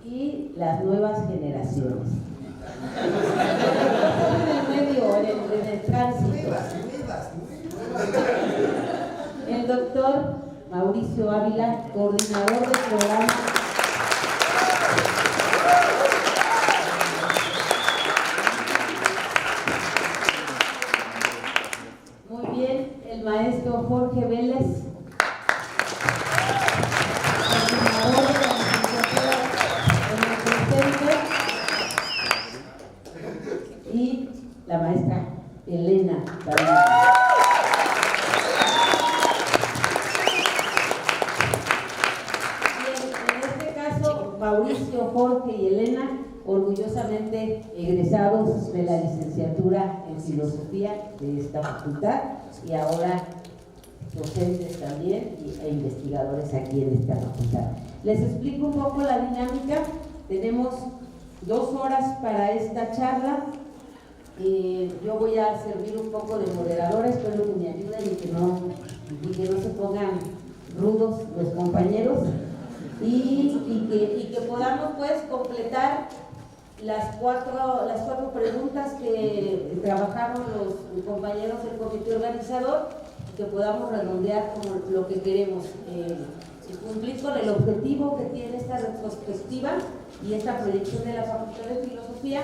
y las nuevas generaciones. En el medio, en el tránsito. El doctor Mauricio Ávila, coordinador del programa. Muy bien, el maestro Jorge Vélez, coordinador de la licenciatura en Nutrición, y la maestra Elena Barriga. Mauricio, Jorge y Elena, orgullosamente egresados de la licenciatura en Filosofía de esta facultad y ahora docentes también e investigadores aquí en esta facultad. Les explico un poco la dinámica. Tenemos 2 horas para esta charla. Yo voy a servir un poco de moderadora, espero que me ayuden y que no se pongan rudos los compañeros. Y que podamos pues completar las cuatro preguntas que trabajaron los compañeros del comité organizador, y que podamos redondear como lo que queremos, cumplir con el objetivo que tiene esta retrospectiva y esta proyección de la Facultad de Filosofía.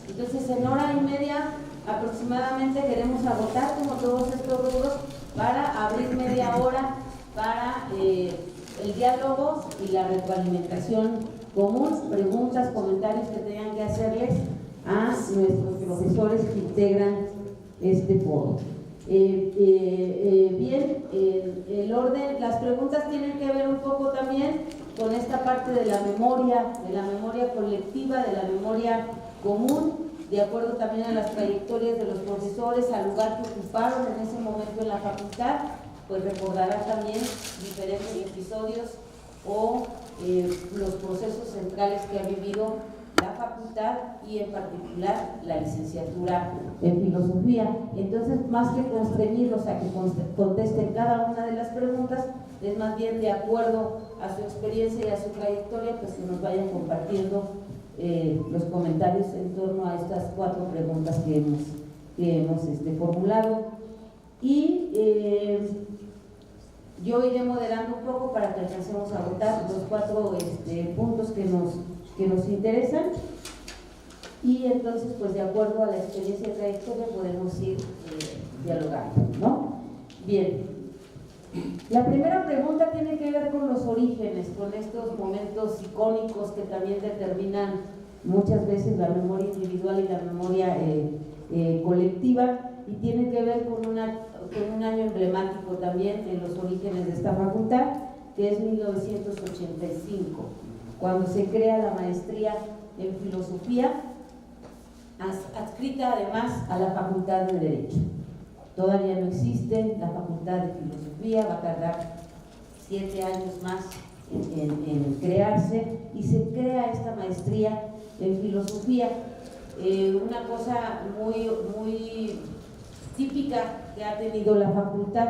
Entonces, en hora y media aproximadamente queremos agotar como todos estos rubros para abrir media hora para el diálogo y la retroalimentación común, preguntas, comentarios que tengan que hacerles a nuestros profesores que integran este foro. Bien, el orden, las preguntas tienen que ver un poco también con esta parte de la memoria colectiva, de la memoria común, de acuerdo también a las trayectorias de los profesores, al lugar que ocuparon en ese momento en la facultad. Pues recordará también diferentes episodios o los procesos centrales que ha vivido la facultad y en particular la licenciatura en Filosofía. Entonces, más que constreñirlos a que contesten cada una de las preguntas, es más bien de acuerdo a su experiencia y a su trayectoria, pues que nos vayan compartiendo los comentarios en torno a estas 4 preguntas que hemos formulado. Y yo iré moderando un poco para que alcancemos a agotar los 4 puntos que nos interesan, y entonces pues de acuerdo a la experiencia y trayectoria podemos ir dialogando, ¿no? Bien, la primera pregunta tiene que ver con los orígenes, con estos momentos icónicos que también determinan muchas veces la memoria individual y la memoria colectiva, y tiene que ver con un año emblemático también en los orígenes de esta facultad, que es 1985, cuando se crea la maestría en Filosofía, adscrita además a la Facultad de Derecho. Todavía no existe la Facultad de Filosofía, va a tardar 7 años más en crearse, y se crea esta maestría en Filosofía. Una cosa muy típica que ha tenido la facultad,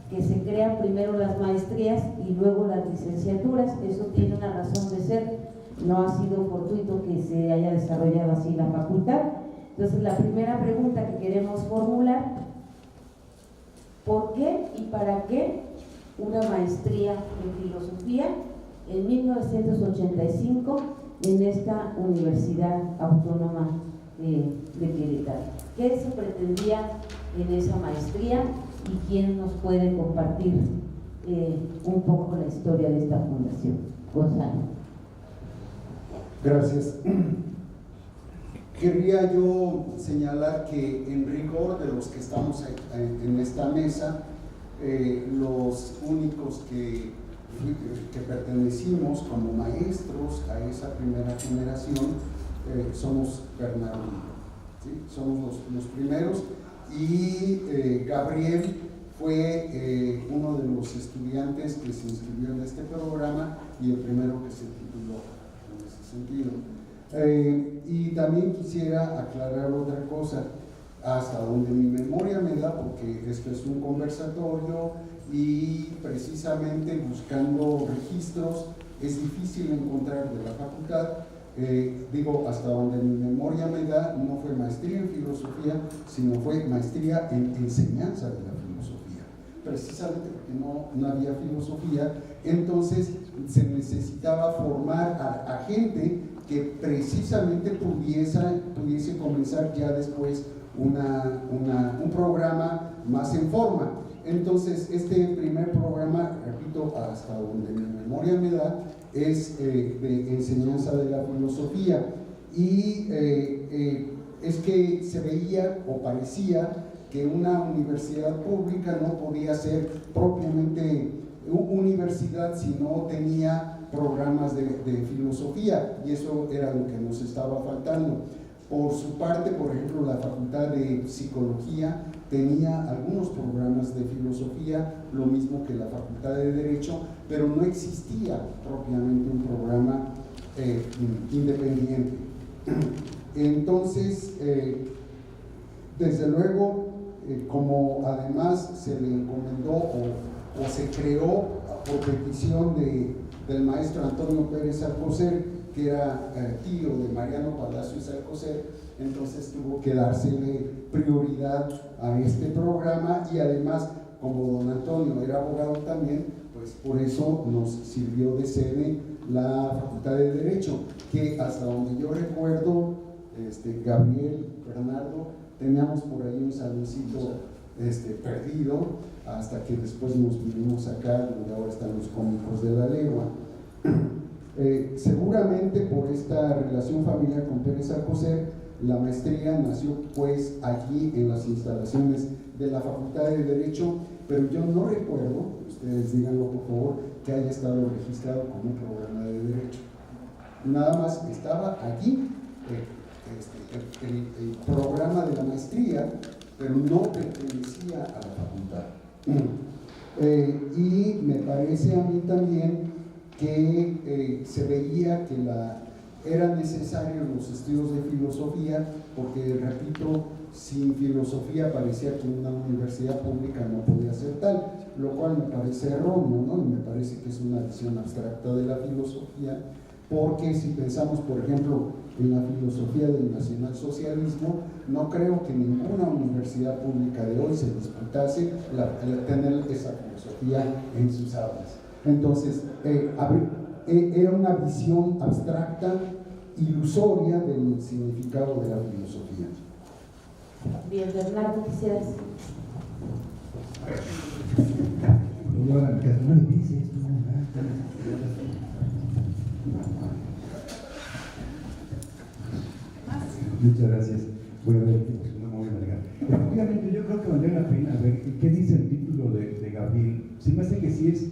que se crean primero las maestrías y luego las licenciaturas. Eso tiene una razón de ser, no ha sido fortuito que se haya desarrollado así la facultad. Entonces, la primera pregunta que queremos formular: ¿por qué y para qué una maestría en Filosofía en 1985 en esta Universidad Autónoma de Querétaro? ¿Qué se pretendía en esa maestría y quién nos puede compartir un poco la historia de esta fundación? Gonzalo. Gracias. Querría yo señalar que en rigor de los que estamos en esta mesa, los únicos que pertenecimos como maestros a esa primera generación somos Bernardo y yo, ¿sí? Somos los primeros, y Gabriel fue uno de los estudiantes que se inscribió en este programa y el primero que se tituló en ese sentido. Y también quisiera aclarar otra cosa, hasta donde mi memoria me da, porque esto es un conversatorio y precisamente buscando registros es difícil encontrar de la facultad. Digo, hasta donde mi memoria me da, no fue maestría en filosofía, sino fue maestría en enseñanza de la filosofía, precisamente porque no había filosofía. Entonces se necesitaba formar a gente que precisamente pudiese comenzar ya después un programa más en forma. Entonces este primer programa, repito, hasta donde mi memoria me da, es de enseñanza de la filosofía, y es que se veía o parecía que una universidad pública no podía ser propiamente universidad si no tenía programas de filosofía, y eso era lo que nos estaba faltando. Por su parte, por ejemplo, la Facultad de Psicología tenía algunos programas de filosofía, lo mismo que la Facultad de Derecho, pero no existía propiamente un programa independiente. Entonces, desde luego, como además se le encomendó o se creó por petición del maestro Antonio Pérez Alcocer, que era tío de Mariano Palacios Alcocer, entonces tuvo que dársele prioridad a este programa, y además, como don Antonio era abogado también, pues por eso nos sirvió de sede la Facultad de Derecho, que hasta donde yo recuerdo, Gabriel, Bernardo, teníamos por ahí un saloncito perdido, hasta que después nos vinimos acá, donde ahora están los cómicos de la legua. Seguramente por esta relación familiar con Pérez Alcocer, la maestría nació pues allí en las instalaciones de la Facultad de Derecho, pero yo no recuerdo, ustedes díganlo por favor, que haya estado registrado como un programa de Derecho. Nada más estaba allí el programa de la maestría, pero no pertenecía a la facultad. Y me parece a mí también que se veía que eran necesarios los estudios de filosofía, porque, repito, sin filosofía parecía que una universidad pública no podía ser tal, lo cual me parece erróneo, ¿no? Y me parece que es una visión abstracta de la filosofía, porque si pensamos, por ejemplo, en la filosofía del nacionalsocialismo, no creo que ninguna universidad pública de hoy se disputase tener esa filosofía en sus aulas. Entonces, era una visión abstracta, ilusoria del significado de la filosofía. Bien, Bernardo, quisieras. Muchas gracias. Voy a ver, no me voy a alargar. Obviamente yo creo que valdría la pena ver qué dice el título de Gabriel. Se me hace que sí es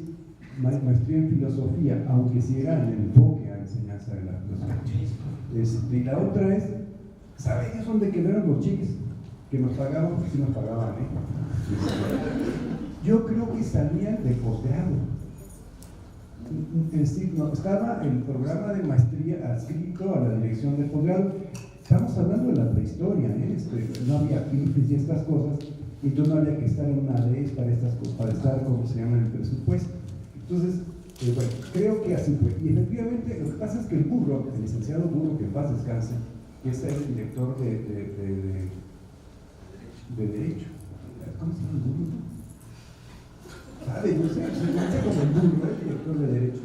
maestría en filosofía, aunque sí era en el enfoque a enseñanza de la filosofía. Y la otra es, ¿saben ellos dónde quedaron los chiques? Que nos pagaban, porque sí nos pagaban, Yo creo que salían de posgrado. Es decir, no, estaba el programa de maestría adscrito a la dirección de posgrado. Estamos hablando de la prehistoria, no había PIFES y estas cosas, y entonces no había que estar en una ley para estas cosas, para estar, como se llama, en el presupuesto. Entonces, bueno, creo que así fue. Y efectivamente, lo que pasa es que el licenciado Burro, que en paz descanse, que es el director de Derecho. ¿Cómo se llama el Burro? ¿Sabe? No sé, se conoce como el Burro, el director de Derecho.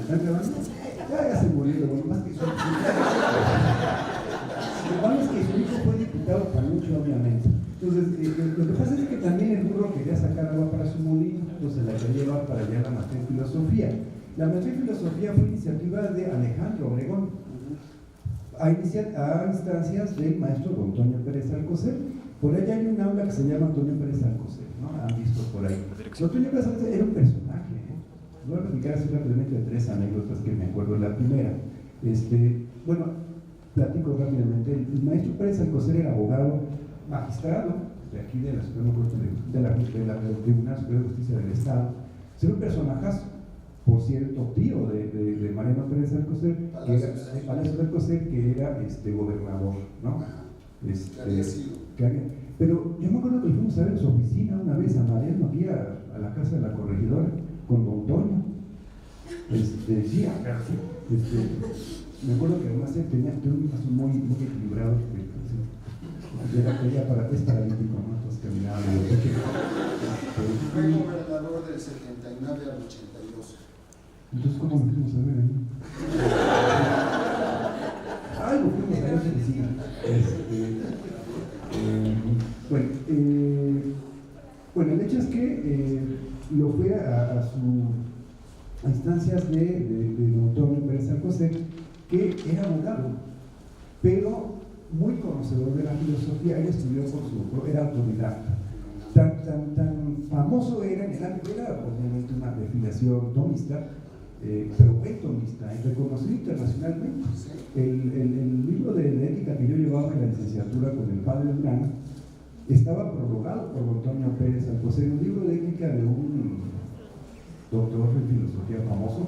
¿Están grabando? Ya se murió, lo más que su hijo fue diputado para mucho, obviamente. Entonces, lo que pasa es que también el Burro quería sacar agua para su molino, entonces la quería llevar para allá la maestría en filosofía. La maestría en filosofía fue iniciativa de Alejandro Obregón, a instancias del maestro Antonio Pérez Alcocer. Por allá hay un aula que se llama Antonio Pérez Alcocer, ¿no? Han visto por ahí. Antonio Pérez Alcocer era un personaje, Voy a platicar así rápidamente 3 anécdotas que me acuerdo. La primera, bueno, platico rápidamente. El maestro Pérez Alcocer era abogado, magistrado de aquí de la Suprema Corte del Tribunal Superior de Justicia del Estado. Era un personajazo, por cierto, tío de Mariano Pérez Alcocer, Palacios Alcocer, que era gobernador, ¿no? Pero yo me acuerdo que fuimos a ver su oficina una vez a Mariano, aquí a la casa de la corregidora, con don Toño. Sí, acá, sí. Me acuerdo que además él tenía un paso muy equilibrado, es paralítico, ¿no? Entonces caminaba Fue gobernador del 79 al 82. Entonces, ¿cómo lo fuimos a ver ahí? Ay, lo fuimos a ver, sí. Bueno, el hecho es que lo fue a instancias de don Antonio Pérez Alcocer, que era abogado, pero muy conocedor de la filosofía. Él estudió era autodidacta. Tan famoso era en el ámbito, era obviamente una desfiliación tomista, pero buen tomista, reconocido internacionalmente. El libro de ética que yo llevaba en la licenciatura con el padre Durán estaba prologado por don Antonio Pérez Alcocer, un libro de ética de un doctor de filosofía famoso,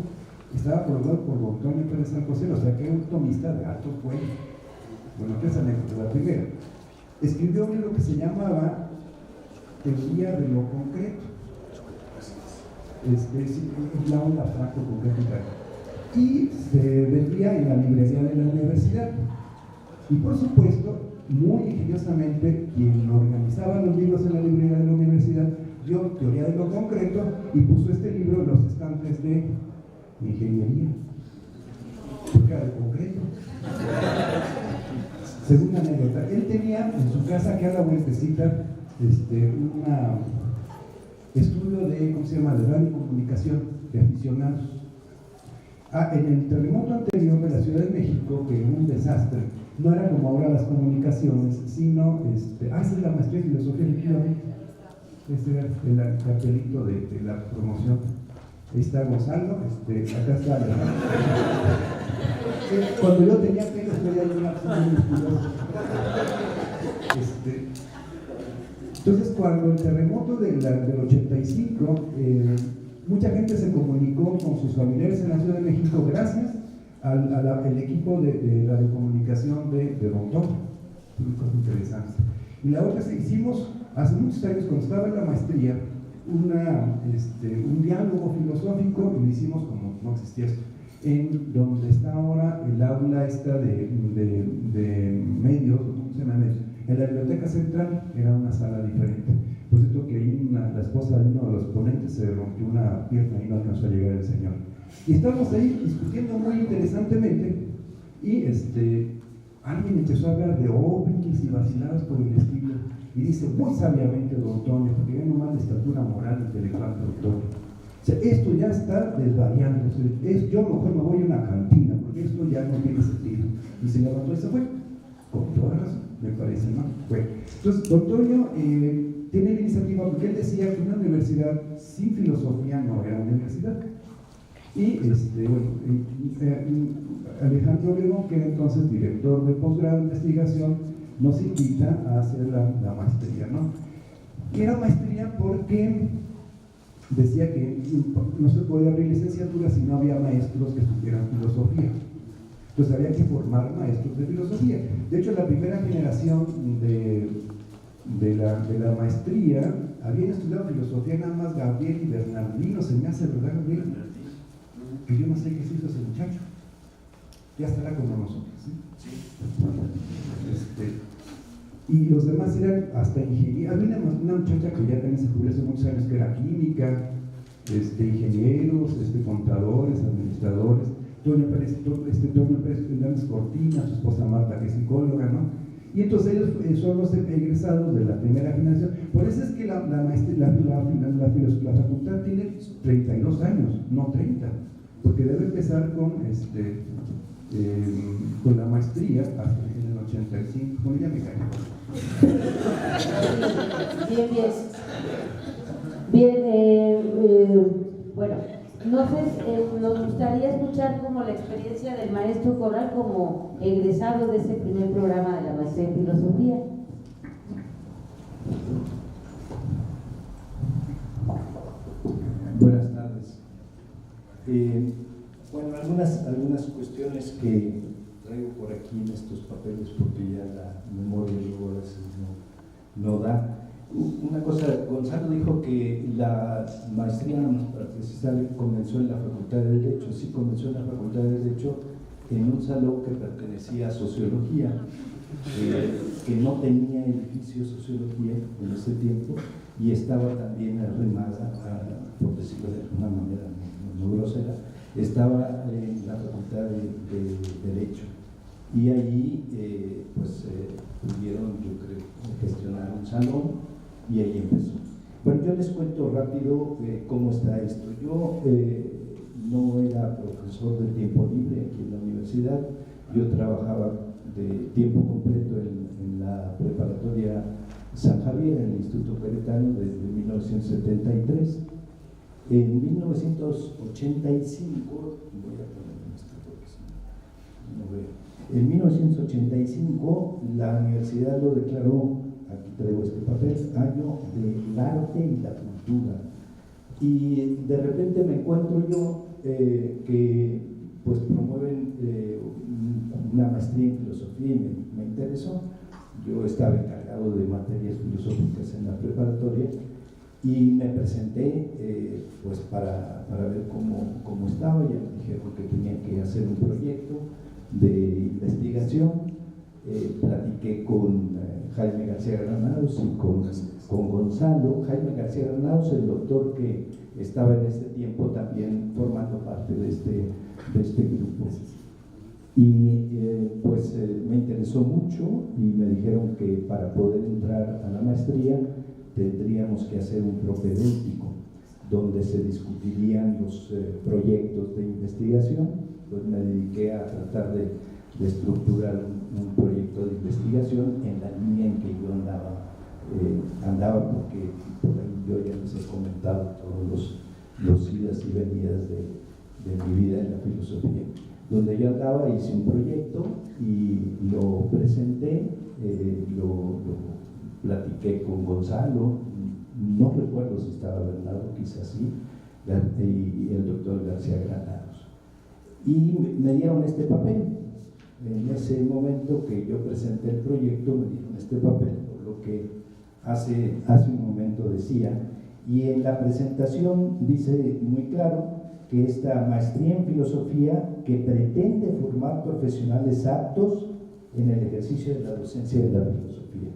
estaba prologado por don Antonio Pérez Alcocer, o sea que era un tomista de alto fuego. Bueno, ¿qué es anécdota? La primera, escribió un libro que se llamaba Teoría de lo concreto, es la onda abstracto concreta, y se vendía en la librería de la universidad. Y por supuesto, muy ingeniosamente, quien organizaba los libros en la librería de la universidad dio teoría de lo concreto y puso este libro en los estantes de ingeniería, porque era de concreto. Segunda anécdota, él tenía en su casa, que a la vueltecita, un estudio de, ¿cómo se llama?, de radiocomunicación de aficionados. En el terremoto anterior de la Ciudad de México, que era un desastre, no era como ahora las comunicaciones, sino, esa es la maestría en filosofía, efectivamente. Este era el cartelito de la promoción. Ahí está Gonzalo, acá está cuando yo tenía que estudiar una persona musculosa. Entonces, cuando el terremoto del 85, mucha gente se comunicó con sus familiares en la Ciudad de México gracias al equipo de la comunicación de don Tom. Una cosa interesante. Y la otra es que hicimos hace muchos años, cuando estaba en la maestría, un diálogo filosófico, y lo hicimos como no existía esto, en donde está ahora el aula esta de medios, ¿cómo se llama medios? En la biblioteca central era una sala diferente. Por cierto que ahí la esposa de uno de los ponentes se rompió una pierna y no alcanzó a llegar el señor. Y estábamos ahí discutiendo muy interesantemente y alguien empezó a hablar de ovnis y vaciladas por el estilo. Y dice muy sabiamente don Antonio, porque ya no más de estatura moral intelectual de don Antonio. O sea, esto ya está desvariando. Yo mejor me voy a una cantina, porque esto ya no tiene sentido. Y se levantó y se fue. Con toda razón, me parece, ¿no? Bueno, entonces, don Antonio tiene la iniciativa, porque él decía que una universidad sin filosofía no era universidad. Y Alejandro Obregón, que era entonces director de posgrado de investigación, nos invita a hacer la maestría, ¿no? Que era maestría porque decía que no se podía abrir licenciatura si no había maestros que estudiaran filosofía. Entonces había que formar maestros de filosofía. De hecho, la primera generación de la maestría habían estudiado filosofía nada más Gabriel y Bernardino. Se me hace, ¿verdad, Gabriel? Que yo no sé qué se hizo ese muchacho. Ya estará como nosotros, ¿sí? Sí. Y los demás eran hasta ingeniería. Había una muchacha que ya también se jubiló hace muchos años, que era química, ingenieros, contadores, administradores. Toño Pérez Fernández Cortina, su esposa Marta, que es psicóloga, ¿no? Y entonces ellos son los egresados de la primera generación. Por eso es que la facultad tiene 32 años, no 30, porque debe empezar con la maestría hasta en el 85. Con ella me cae. Bueno, entonces nos gustaría escuchar como la experiencia del maestro Corral como egresado de ese primer programa de la maestría en filosofía. Buenas tardes. Bueno, algunas cuestiones que traigo por aquí en estos papeles, porque ya la memoria luego a veces no da. Una cosa, Gonzalo dijo que la maestría, para precisar, comenzó en la Facultad de Derecho. Sí, comenzó en la Facultad de Derecho en un salón que pertenecía a Sociología, que no tenía edificio Sociología en ese tiempo y estaba también arrimada, por decirlo de alguna manera muy grosera, estaba en la Facultad de Derecho. Y ahí pudieron, yo creo, gestionar un salón y ahí empezó. Bueno, yo les cuento rápido cómo está esto. Yo no era profesor de tiempo libre aquí en la universidad, yo trabajaba de tiempo completo en la preparatoria San Javier, en el Instituto Queretano, desde 1973. En 1985, voy a poner esto porque no veo. En 1985 la universidad lo declaró, aquí traigo este papel, año del arte y la cultura. Y de repente me encuentro yo que pues promueven una maestría en filosofía y me interesó. Yo estaba encargado de materias filosóficas en la preparatoria y me presenté pues para ver cómo estaba. Ya me dijeron que tenía que hacer un proyecto de investigación. Platiqué con Jaime García Granados y con Gonzalo. Jaime García Granados, el doctor que estaba en ese tiempo también formando parte de este grupo. Y me interesó mucho y me dijeron que para poder entrar a la maestría tendríamos que hacer un propedéutico donde se discutirían los proyectos de investigación. Pues me dediqué a tratar de estructurar un proyecto de investigación en la línea en que yo andaba porque por ahí yo ya les he comentado todos los idas y venidas de mi vida en la filosofía. Donde yo andaba, hice un proyecto y lo presenté, lo platiqué con Gonzalo, no recuerdo si estaba Bernardo, quizás sí, y el doctor García Granados. Y me dieron este papel. En ese momento que yo presenté el proyecto, me dieron este papel, por lo que hace un momento decía, y en la presentación dice muy claro que esta maestría en filosofía que pretende formar profesionales aptos en el ejercicio de la docencia de la filosofía.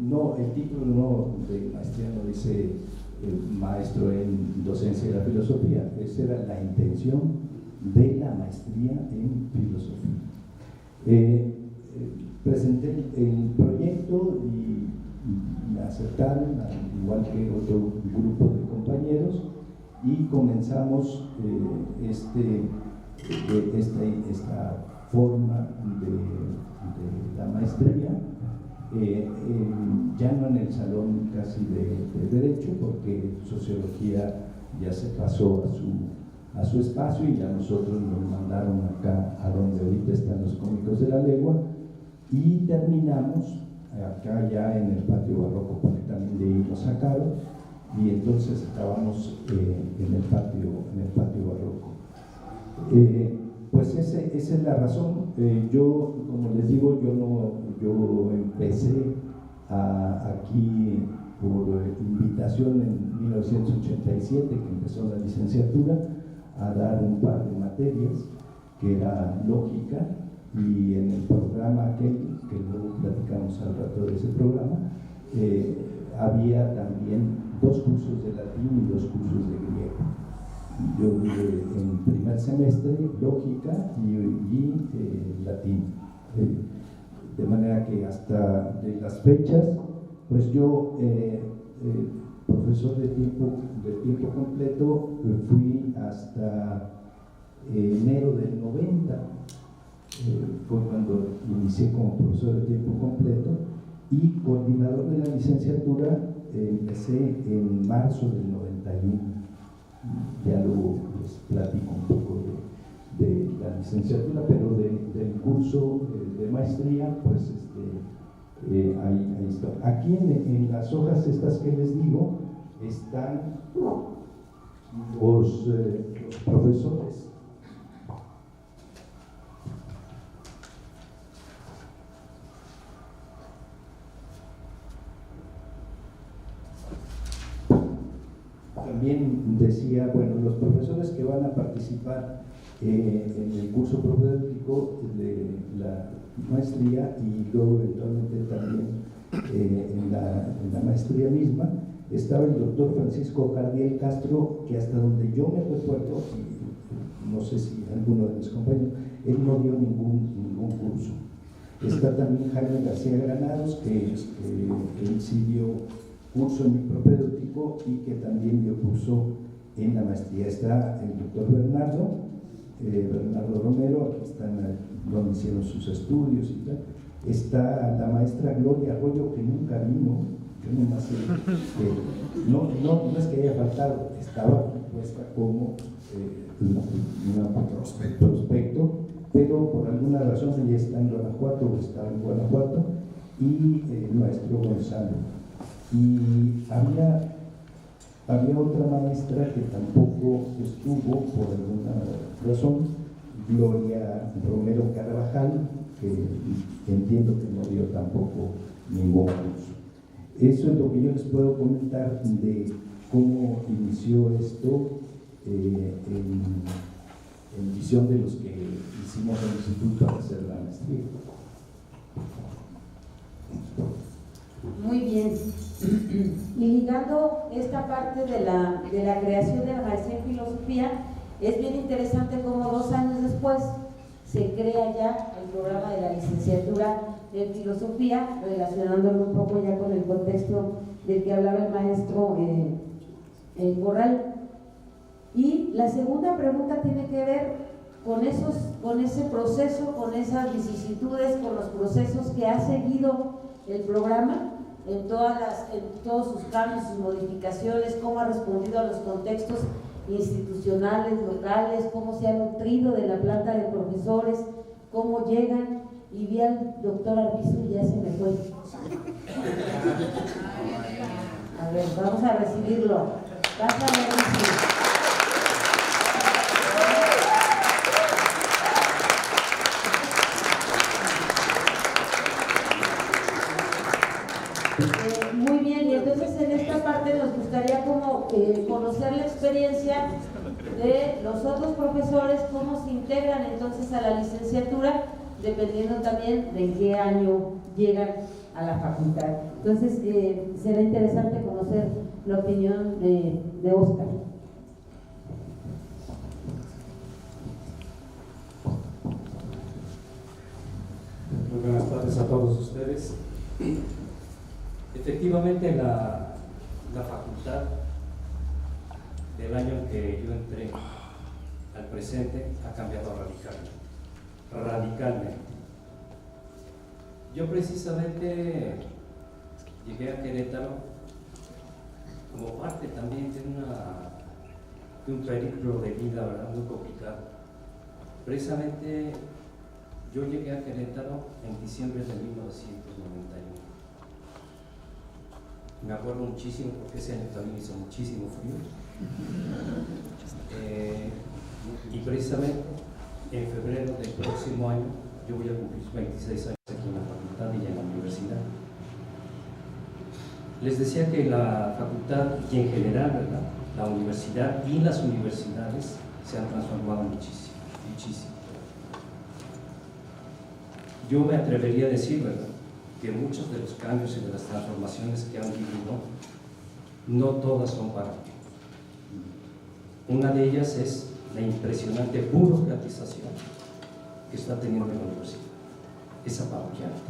No, el título no, de maestría no dice maestro en docencia de la filosofía, esa era la intención de la maestría en filosofía. Presenté el proyecto y me aceptaron, igual que otro grupo de compañeros, y comenzamos esta forma de la maestría, ya no en el salón casi de Derecho, porque Sociología ya se pasó a su espacio y ya nosotros nos mandaron acá a donde ahorita están los Cómicos de la Legua, y terminamos acá ya en el patio barroco, porque también de ahí nos sacaron, y entonces estábamos en el patio barroco. Pues esa es la razón. Yo, como les digo, yo empecé aquí por invitación en 1987, que empezó la licenciatura, a dar un par de materias, que era lógica, y en el programa aquel, que luego platicamos al rato de ese programa, había también 2 cursos de latín y 2 cursos de griego. Yo en primer semestre lógica y latín. De manera que hasta de las fechas, pues yo, profesor de tiempo completo, fui hasta enero del 90, fue cuando inicié como profesor de tiempo completo, y coordinador de la licenciatura empecé en marzo del 91. Ya luego les platico un poco de la licenciatura, pero del curso de maestría, pues ahí está. Aquí en las hojas estas que les digo están los profesores. decía, bueno, los profesores que van a participar en el curso propedéutico de la maestría y luego eventualmente también en la maestría misma, estaba el doctor Francisco Cardiel Castro, que hasta donde yo me recuerdo, y no sé si alguno de mis compañeros, él no dio ningún curso. Está también Jaime García Granados, que él sí dio curso en mi propedéutico y que también dio curso en la maestría. Está el doctor Bernardo Romero, aquí están donde hicieron sus estudios y tal. Está la maestra Gloria Arroyo, que nunca vino. Yo nomás sé que no es que haya faltado, estaba puesta como un prospecto, pero por alguna razón ella está en Guanajuato o estaba en Guanajuato, y el maestro Gonzalo. Y había otra maestra que tampoco estuvo por alguna razón, Gloria Romero Carvajal, que entiendo que no dio tampoco ningún curso. Eso es lo que yo les puedo comentar de cómo inició esto en visión de los que hicimos el instituto para hacer la maestría. Muy bien. Y ligando esta parte de la creación de la maestría en filosofía, es bien interesante cómo 2 años después se crea ya el programa de la licenciatura en filosofía, relacionándolo un poco ya con el contexto del que hablaba el maestro Corral. Y la segunda pregunta tiene que ver con ese proceso, con esas vicisitudes, con los procesos que ha seguido el programa en todos sus cambios, sus modificaciones, cómo ha respondido a los contextos institucionales, locales, cómo se ha nutrido de la planta de profesores, cómo llegan. Y vi al doctor Arbizu y ya se me fue. A ver, vamos a recibirlo. Pásale, Arbizu. Muy bien, y entonces en esta parte nos gustaría como conocer la experiencia de los otros profesores, cómo se integran entonces a la licenciatura, dependiendo también de en qué año llegan a la facultad. Entonces será interesante conocer la opinión de Óscar. Muy buenas tardes a todos ustedes. Efectivamente, la facultad del año en que yo entré al presente ha cambiado radicalmente. Yo precisamente llegué a Querétaro como parte también de un periplo de vida, ¿verdad?, muy complicado. Precisamente yo llegué a Querétaro en diciembre de 1991. Me acuerdo muchísimo porque ese año también hizo muchísimo frío. Y precisamente en febrero del próximo año yo voy a cumplir 26 años aquí en la facultad y en la universidad. Les decía que la facultad y en general, ¿verdad?, la universidad y las universidades se han transformado muchísimo, muchísimo. Yo me atrevería a decir, ¿verdad?, que muchos de los cambios y de las transformaciones que han vivido, no todas son para bien. Una de ellas es la impresionante burocratización que está teniendo la universidad. Es apabullante.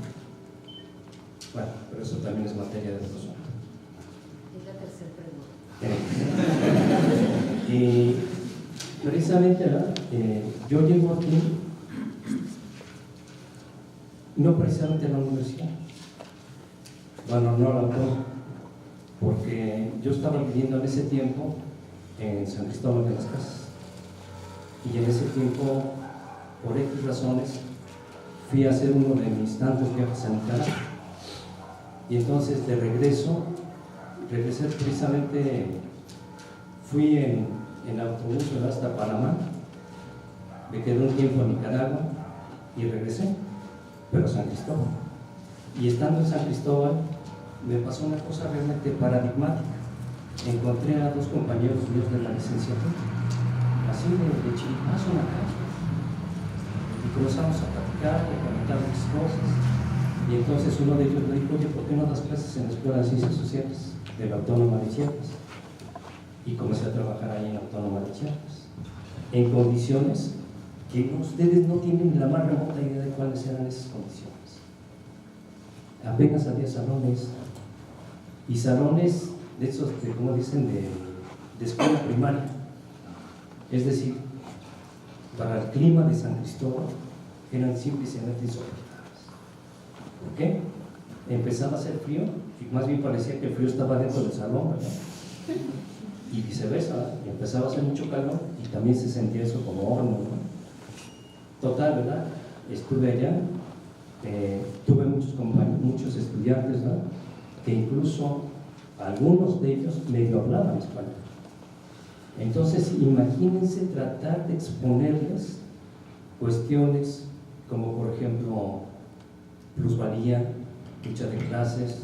Bueno, pero eso también es materia de otro asunto. Es la tercera pregunta. Y precisamente, ¿verdad?, yo llego aquí no precisamente a la universidad. Bueno, no la puedo, porque yo estaba viviendo en ese tiempo en San Cristóbal de las Casas, y en ese tiempo, por X razones, fui a hacer uno de mis tantos viajes a Nicaragua, y entonces de regresé precisamente, fui en autobús hasta Panamá, me quedé un tiempo en Nicaragua y regresé, pero a San Cristóbal. Y estando en San Cristóbal me pasó una cosa realmente paradigmática. encontré a dos compañeros míos de la licenciatura, así de chiripazo en la calle, y comenzamos a platicar, a comentar muchas cosas, y entonces uno de ellos me dijo, oye, ¿por qué no das clases en la Escuela de Ciencias Sociales de la Autónoma de Chiapas? Y comencé a trabajar ahí en la Autónoma de Chiapas, en condiciones que ustedes no tienen la más remota idea de cuáles eran esas condiciones. Apenas había salones, y salones de esos, como dicen, de escuela primaria. Es decir, para el clima de San Cristóbal eran simplemente insoportables. ¿Por qué? Empezaba a hacer frío, y más bien parecía que el frío estaba dentro del salón, ¿verdad? Y viceversa, ¿verdad? Empezaba a hacer mucho calor y también se sentía eso como horno, ¿no? Total, ¿verdad? Estuve allá, tuve muchos estudiantes, ¿no? Que incluso algunos de ellos medio hablaban español. Entonces, imagínense tratar de exponerles cuestiones como, por ejemplo, plusvalía, lucha de clases,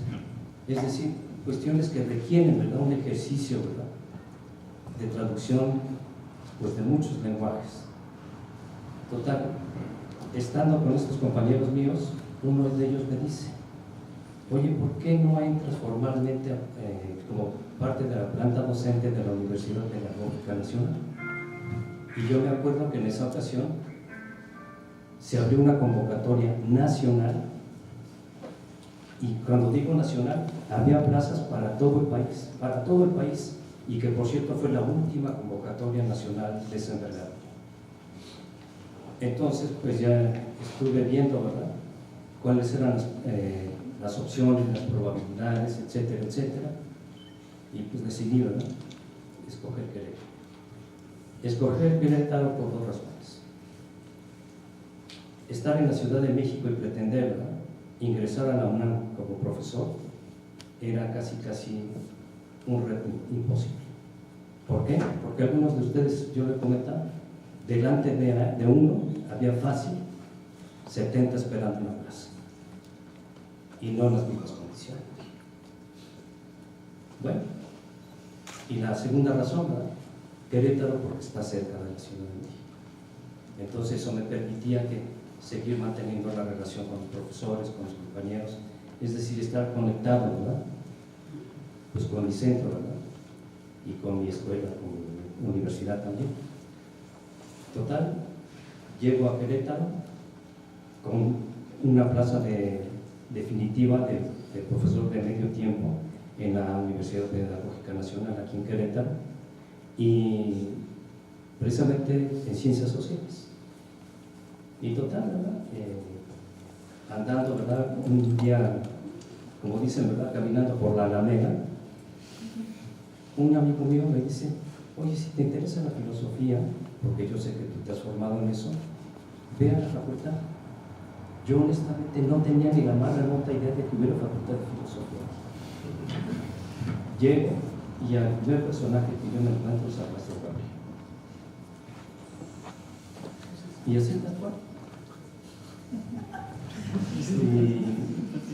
es decir, cuestiones que requieren, ¿verdad?, un ejercicio, ¿verdad?, de traducción, pues, de muchos lenguajes. Total, estando con estos compañeros míos, uno de ellos me dice, oye, ¿por qué no entras formalmente como parte de la planta docente de la Universidad Pedagógica Nacional? Y yo me acuerdo que en esa ocasión se abrió una convocatoria nacional, y cuando digo nacional, había plazas para todo el país, y que por cierto fue la última convocatoria nacional de esa envergadura. Entonces, pues ya estuve viendo, ¿verdad?, cuáles eran las opciones, las probabilidades, etcétera, etcétera, y pues decidí, ¿verdad?, escoger Querétaro. Escoger Querétaro por dos razones. Estar en la Ciudad de México y pretender, ¿verdad?, ingresar a la UNAM como profesor era casi un reto imposible. ¿Por qué? Porque algunos de ustedes, yo les comentaba, delante de uno había fácil 70 esperando una plaza, y no en las mismas condiciones. Bueno, y la segunda razón, ¿verdad?, Querétaro, porque está cerca de la Ciudad de México. Entonces eso me permitía seguir manteniendo la relación con los profesores, con los compañeros, es decir, estar conectado, ¿verdad?, pues con mi centro, ¿verdad?, y con mi escuela, con mi universidad también. Total, llego a Querétaro con una plaza definitiva de profesor de medio tiempo en la Universidad Pedagógica Nacional aquí en Querétaro, y precisamente en Ciencias Sociales. Y total, ¿verdad?, andando, ¿verdad?, un día, como dicen, ¿verdad?, caminando por la Alameda, un amigo mío me dice, oye, si te interesa la filosofía, porque yo sé que tú te has formado en eso, ve a la facultad. Yo honestamente no tenía ni la más remota idea de que hubiera facultad de filosofía. Llego y al primer personaje que yo me encuentro es al maestro Gabriel. Y así tal cual.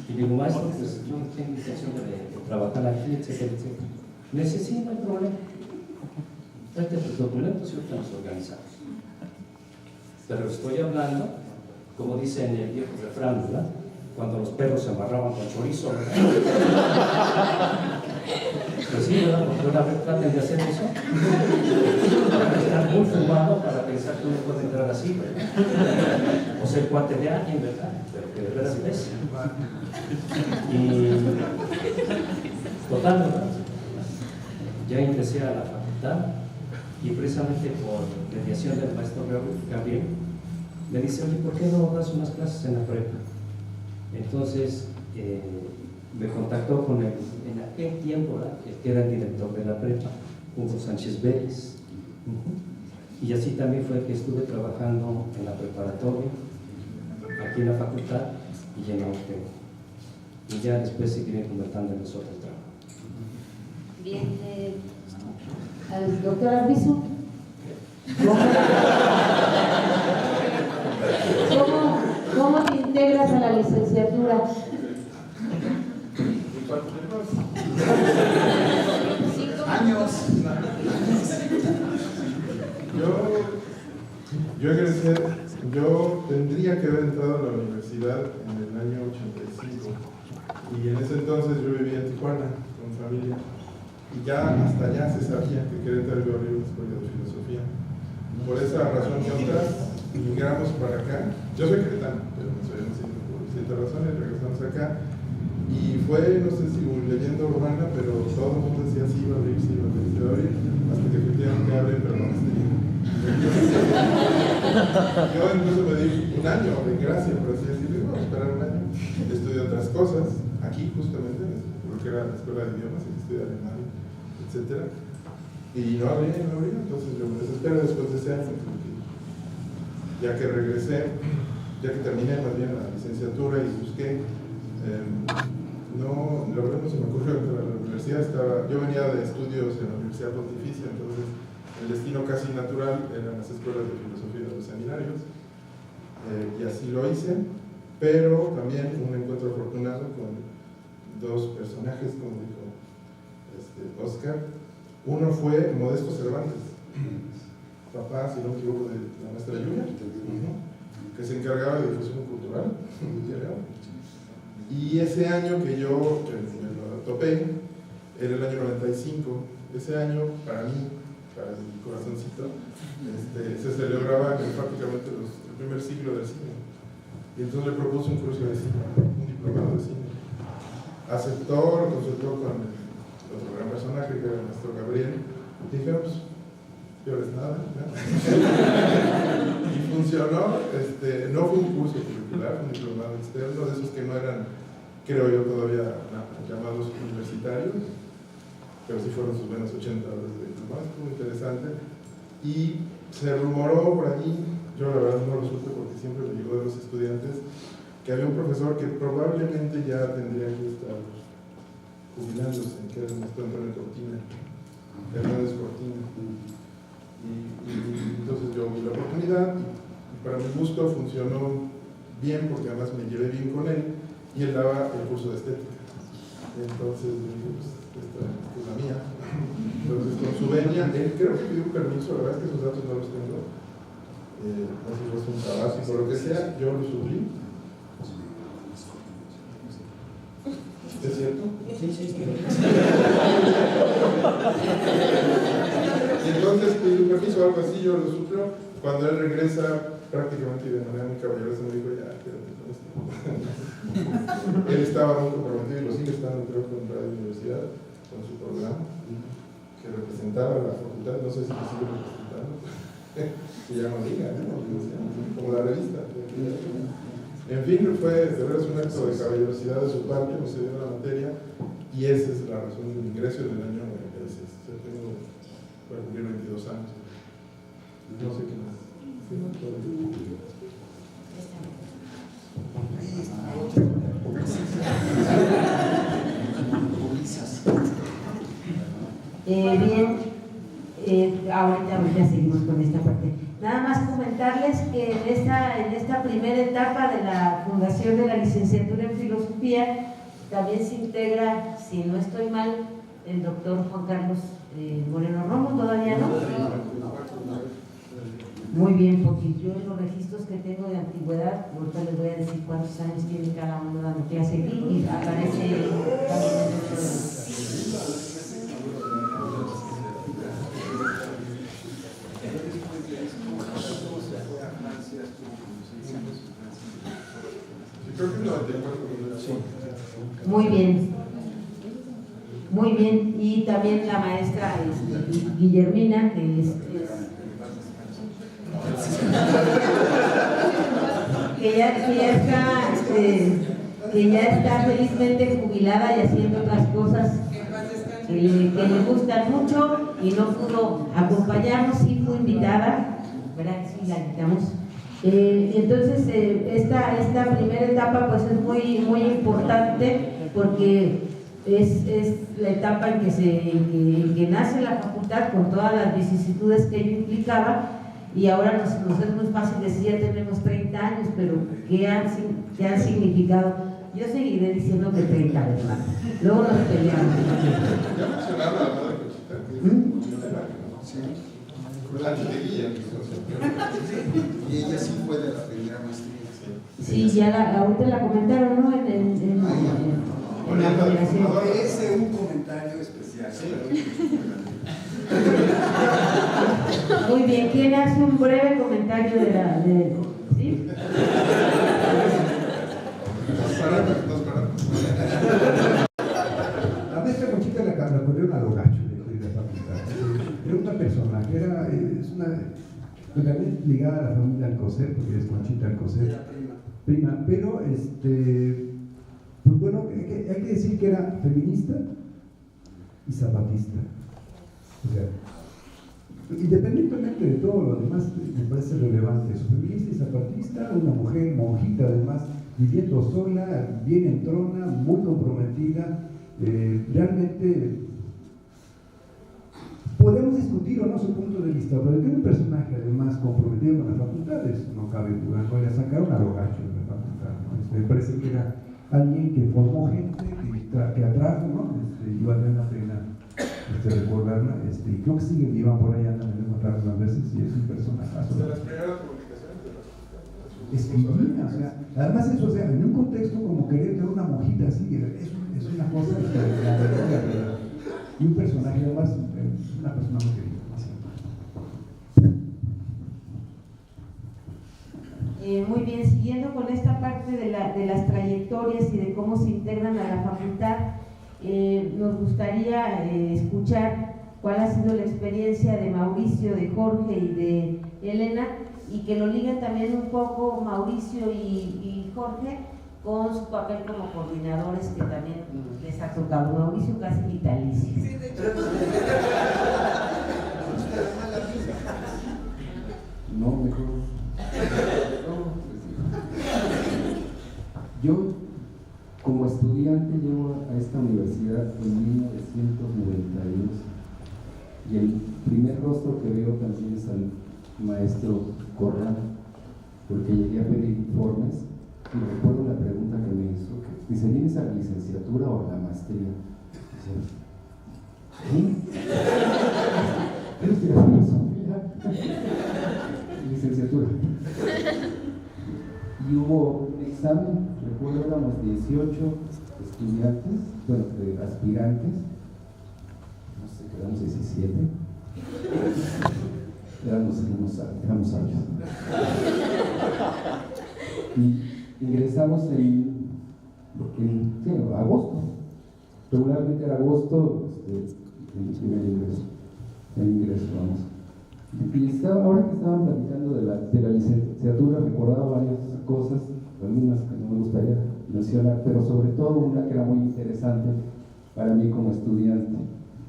Y digo, maestro, pues yo tengo intención de trabajar aquí, etcétera, etcétera. Me dice, sí, no hay problema. Tráete tus documentos y ahorita nos organizamos. Pero estoy hablando, como dice en el viejo refrán, ¿verdad?, cuando los perros se amarraban con chorizo, ¿verdad? Pues sí, ¿verdad? Porque una vez traten de hacer eso. Están muy fumado para pensar que uno puede entrar así, ¿verdad? O ser cuate de alguien, ¿verdad? Pero que de veras ves. Y total, ¿verdad?, ya ingresé a la facultad, y precisamente por mediación del maestro Gabriel me dice, oye, ¿por qué no das unas clases en la prepa? Entonces me contactó con en aquel tiempo, ¿verdad?, que era el director de la prepa, Hugo Sánchez Vélez. Y así también fue que estuve trabajando en la preparatoria, aquí en la facultad y en la UTEM. Y ya después seguiré convertiendo en nosotros el trabajo. Bien, al doctor Arbizu, ¿cómo te integras a la licenciatura? Yo egresé, yo tendría que haber entrado a la universidad en el año 85 y en ese entonces yo vivía en Tijuana con familia y ya hasta allá se sabía que Querétaro iba a abrir una escuela de filosofía. Por esa razón y otras, migramos para acá. Yo soy queretano, pero no soy nacido por ciertas razones, regresamos acá. Y fue, no sé si leyenda urbana, pero todo el mundo decía sí iba a abrir, sí iba a abrir, sí iba a abrir, hasta que efectivamente abren, pero no está bien. Yo incluso me di un año de gracia, por así decirlo, vamos a esperar un año. Estudié otras cosas, aquí justamente, porque era la escuela de idiomas, estudié alemán, etc. Y no abrí, entonces yo me desespero después de ese año, ya que regresé, ya que terminé más bien la licenciatura y busqué, no, la verdad no se me ocurrió entrar a la universidad, yo venía de estudios en la Universidad Pontificia, entonces el destino casi natural eran las escuelas de filosofía de los seminarios, y así lo hice, pero también un encuentro afortunado con dos personajes, como dijo Oscar. Uno fue Modesto Cervantes, papá, si no me equivoco, de la maestra Lluvia, que se encargaba de difusión cultural. Y ese año que yo me lo topé, era el año 95, ese año para mí, para mi corazoncito, se celebraba prácticamente el primer siglo del cine. Y entonces le propuse un curso de cine, un diplomado de cine. Aceptó, lo consultó con otro gran personaje que era el maestro Gabriel. Dije, pues, peor es nada, ¿no? Y funcionó. No fue un curso curricular, fue un diplomado externo, de esos que no eran, creo yo, todavía llamados universitarios, pero sí fueron sus buenos 80 horas de diplomado, muy interesante. Y se rumoró por allí, yo la verdad no lo supe porque siempre me llegó de los estudiantes, que había un profesor que probablemente ya tendría que estar jubilándose, que era el maestro Antonio Cortina, Hernández Cortina. Y entonces yo vi la oportunidad y para mi gusto funcionó bien porque además me llevé bien con él y él daba el curso de estética. Entonces dije, pues esta es la mía. Entonces con su venia, él creo que pidió un permiso, la verdad es que esos datos no los tengo. No sé si fue un trabajo o lo que sea, yo lo suplí. ¿Es cierto? Sí, sí, Y entonces pidió un permiso o algo así, yo lo suplo. Cuando él regresa, prácticamente de manera muy caballerosa, me dijo, ya, quédate con esto. Él estaba muy comprometido y lo sigue estando, creo, con Radio Universidad, con su programa, que representaba la facultad, no sé si lo sigue representando, que ya no diga, ¿no? Como la revista. En fin, fue de veras un acto de caballerosidad de su parte, nos dio la materia, y esa es la razón del ingreso del año 96. O sea, tengo para cumplir 22 años. No sé qué más. Bien, ahorita seguimos con esta parte. Nada más comentarles que en esta primera etapa de la fundación de la licenciatura en filosofía también se integra, si no estoy mal, el doctor Juan Carlos Moreno Romo, ¿todavía no? Muy bien, porque yo en los registros que tengo de antigüedad, ahorita les voy a decir cuántos años tiene cada uno dando clase aquí y aparece también Muy bien. Muy bien. Y también la maestra Guillermina, que ya está felizmente jubilada y haciendo otras cosas que le gustan mucho y no pudo acompañarnos, sí fue invitada, ¿verdad que sí la invitamos? Entonces esta primera etapa pues es muy importante porque es la etapa en que nace la facultad con todas las vicisitudes que ello implicaba, y ahora nos es muy fácil decir ya tenemos 30 años, pero ¿qué han significado? Yo seguiré diciendo que 30 años más. Luego nos peleamos. Ya mencionaba la madre Conchita. Antes de guía. Y ella sí fue de la primera maestría. Sí, ya ahorita la comentaron, ¿no? En la generación. Ese es un comentario especial. Muy bien, ¿quién hace un breve comentario de la... ¿Sí? La maestra Conchita la corrió a lo gacho de la facultad. Era una persona que es una, también ligada a la familia Alcocer, porque es Conchita Alcocer. Prima, pero pues bueno, hay que decir que era feminista y zapatista. O sea, independientemente de todo lo demás, me parece relevante. Su feminista y zapatista, una mujer monjita además, viviendo sola, bien entrona, muy comprometida. Realmente podemos discutir o no su punto de vista, pero que un personaje además comprometido con las facultades, no cabe duda, no le sacaron a lo gacho de la facultad, ¿no? Me parece que era alguien que formó gente, que atrajo, ¿no? Y vale la pena recordarla, y creo que sigue viva por allá, también encontrarla unas veces, y es un personaje. De las primeras publicaciones de las escribía, o sea, además eso, o sea, en un contexto como querer tener una monjita así, es una cosa extraordinaria, y un personaje además, una persona muy querida. Muy bien, siguiendo con esta parte de las trayectorias y de cómo se integran a la facultad, nos gustaría escuchar cuál ha sido la experiencia de Mauricio, de Jorge y de Elena, y que lo liguen también un poco Mauricio y Jorge con su papel como coordinadores que también les ha tocado. Mauricio casi vitalicio. No, mejor. Yo, como estudiante, llego a esta universidad en 1992 y el primer rostro que veo también es al maestro Corral, porque llegué a pedir informes y recuerdo la pregunta que me hizo, que dice, ¿vienes a la licenciatura o a la maestría? ¿Quieres que la filosofía? Licenciatura. Y hubo un examen, recuerdo éramos 18 estudiantes, bueno, aspirantes, no sé, quedamos 17. Éramos años. Y ingresamos en agosto. Regularmente era agosto el primer ingreso, vamos. Y ahora que estaban platicando de la licenciatura, recordaba varias cosas, algunas que no me gustaría mencionar, pero sobre todo una que era muy interesante para mí como estudiante,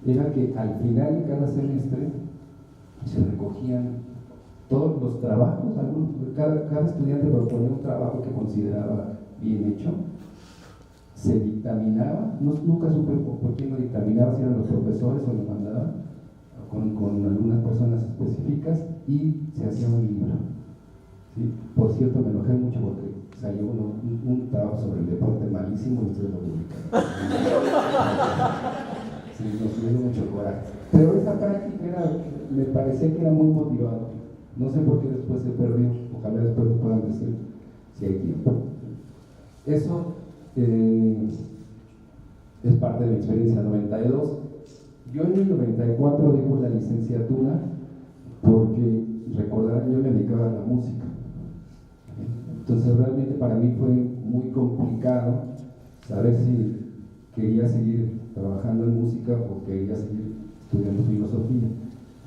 era que al final de cada semestre se recogían todos los trabajos, cada estudiante proponía un trabajo que consideraba bien hecho, se dictaminaba, nunca supe por qué no dictaminaba, si eran los profesores o lo mandaban con algunas personas específicas, y se hacía un libro. ¿Sí? Por cierto, me enojé mucho porque salió un trabajo sobre el deporte malísimo y ustedes lo publicaron. Sí, nos dio mucho coraje. Pero esa práctica me parecía que era muy motivado. No sé por qué después se perdió. Ojalá después nos puedan decir si hay tiempo. Eso es parte de mi experiencia. 92. Yo en el 94 dejo la licenciatura porque, recordarán, yo me dedicaba a la música. Entonces realmente para mí fue muy complicado saber si quería seguir trabajando en música o quería seguir estudiando filosofía.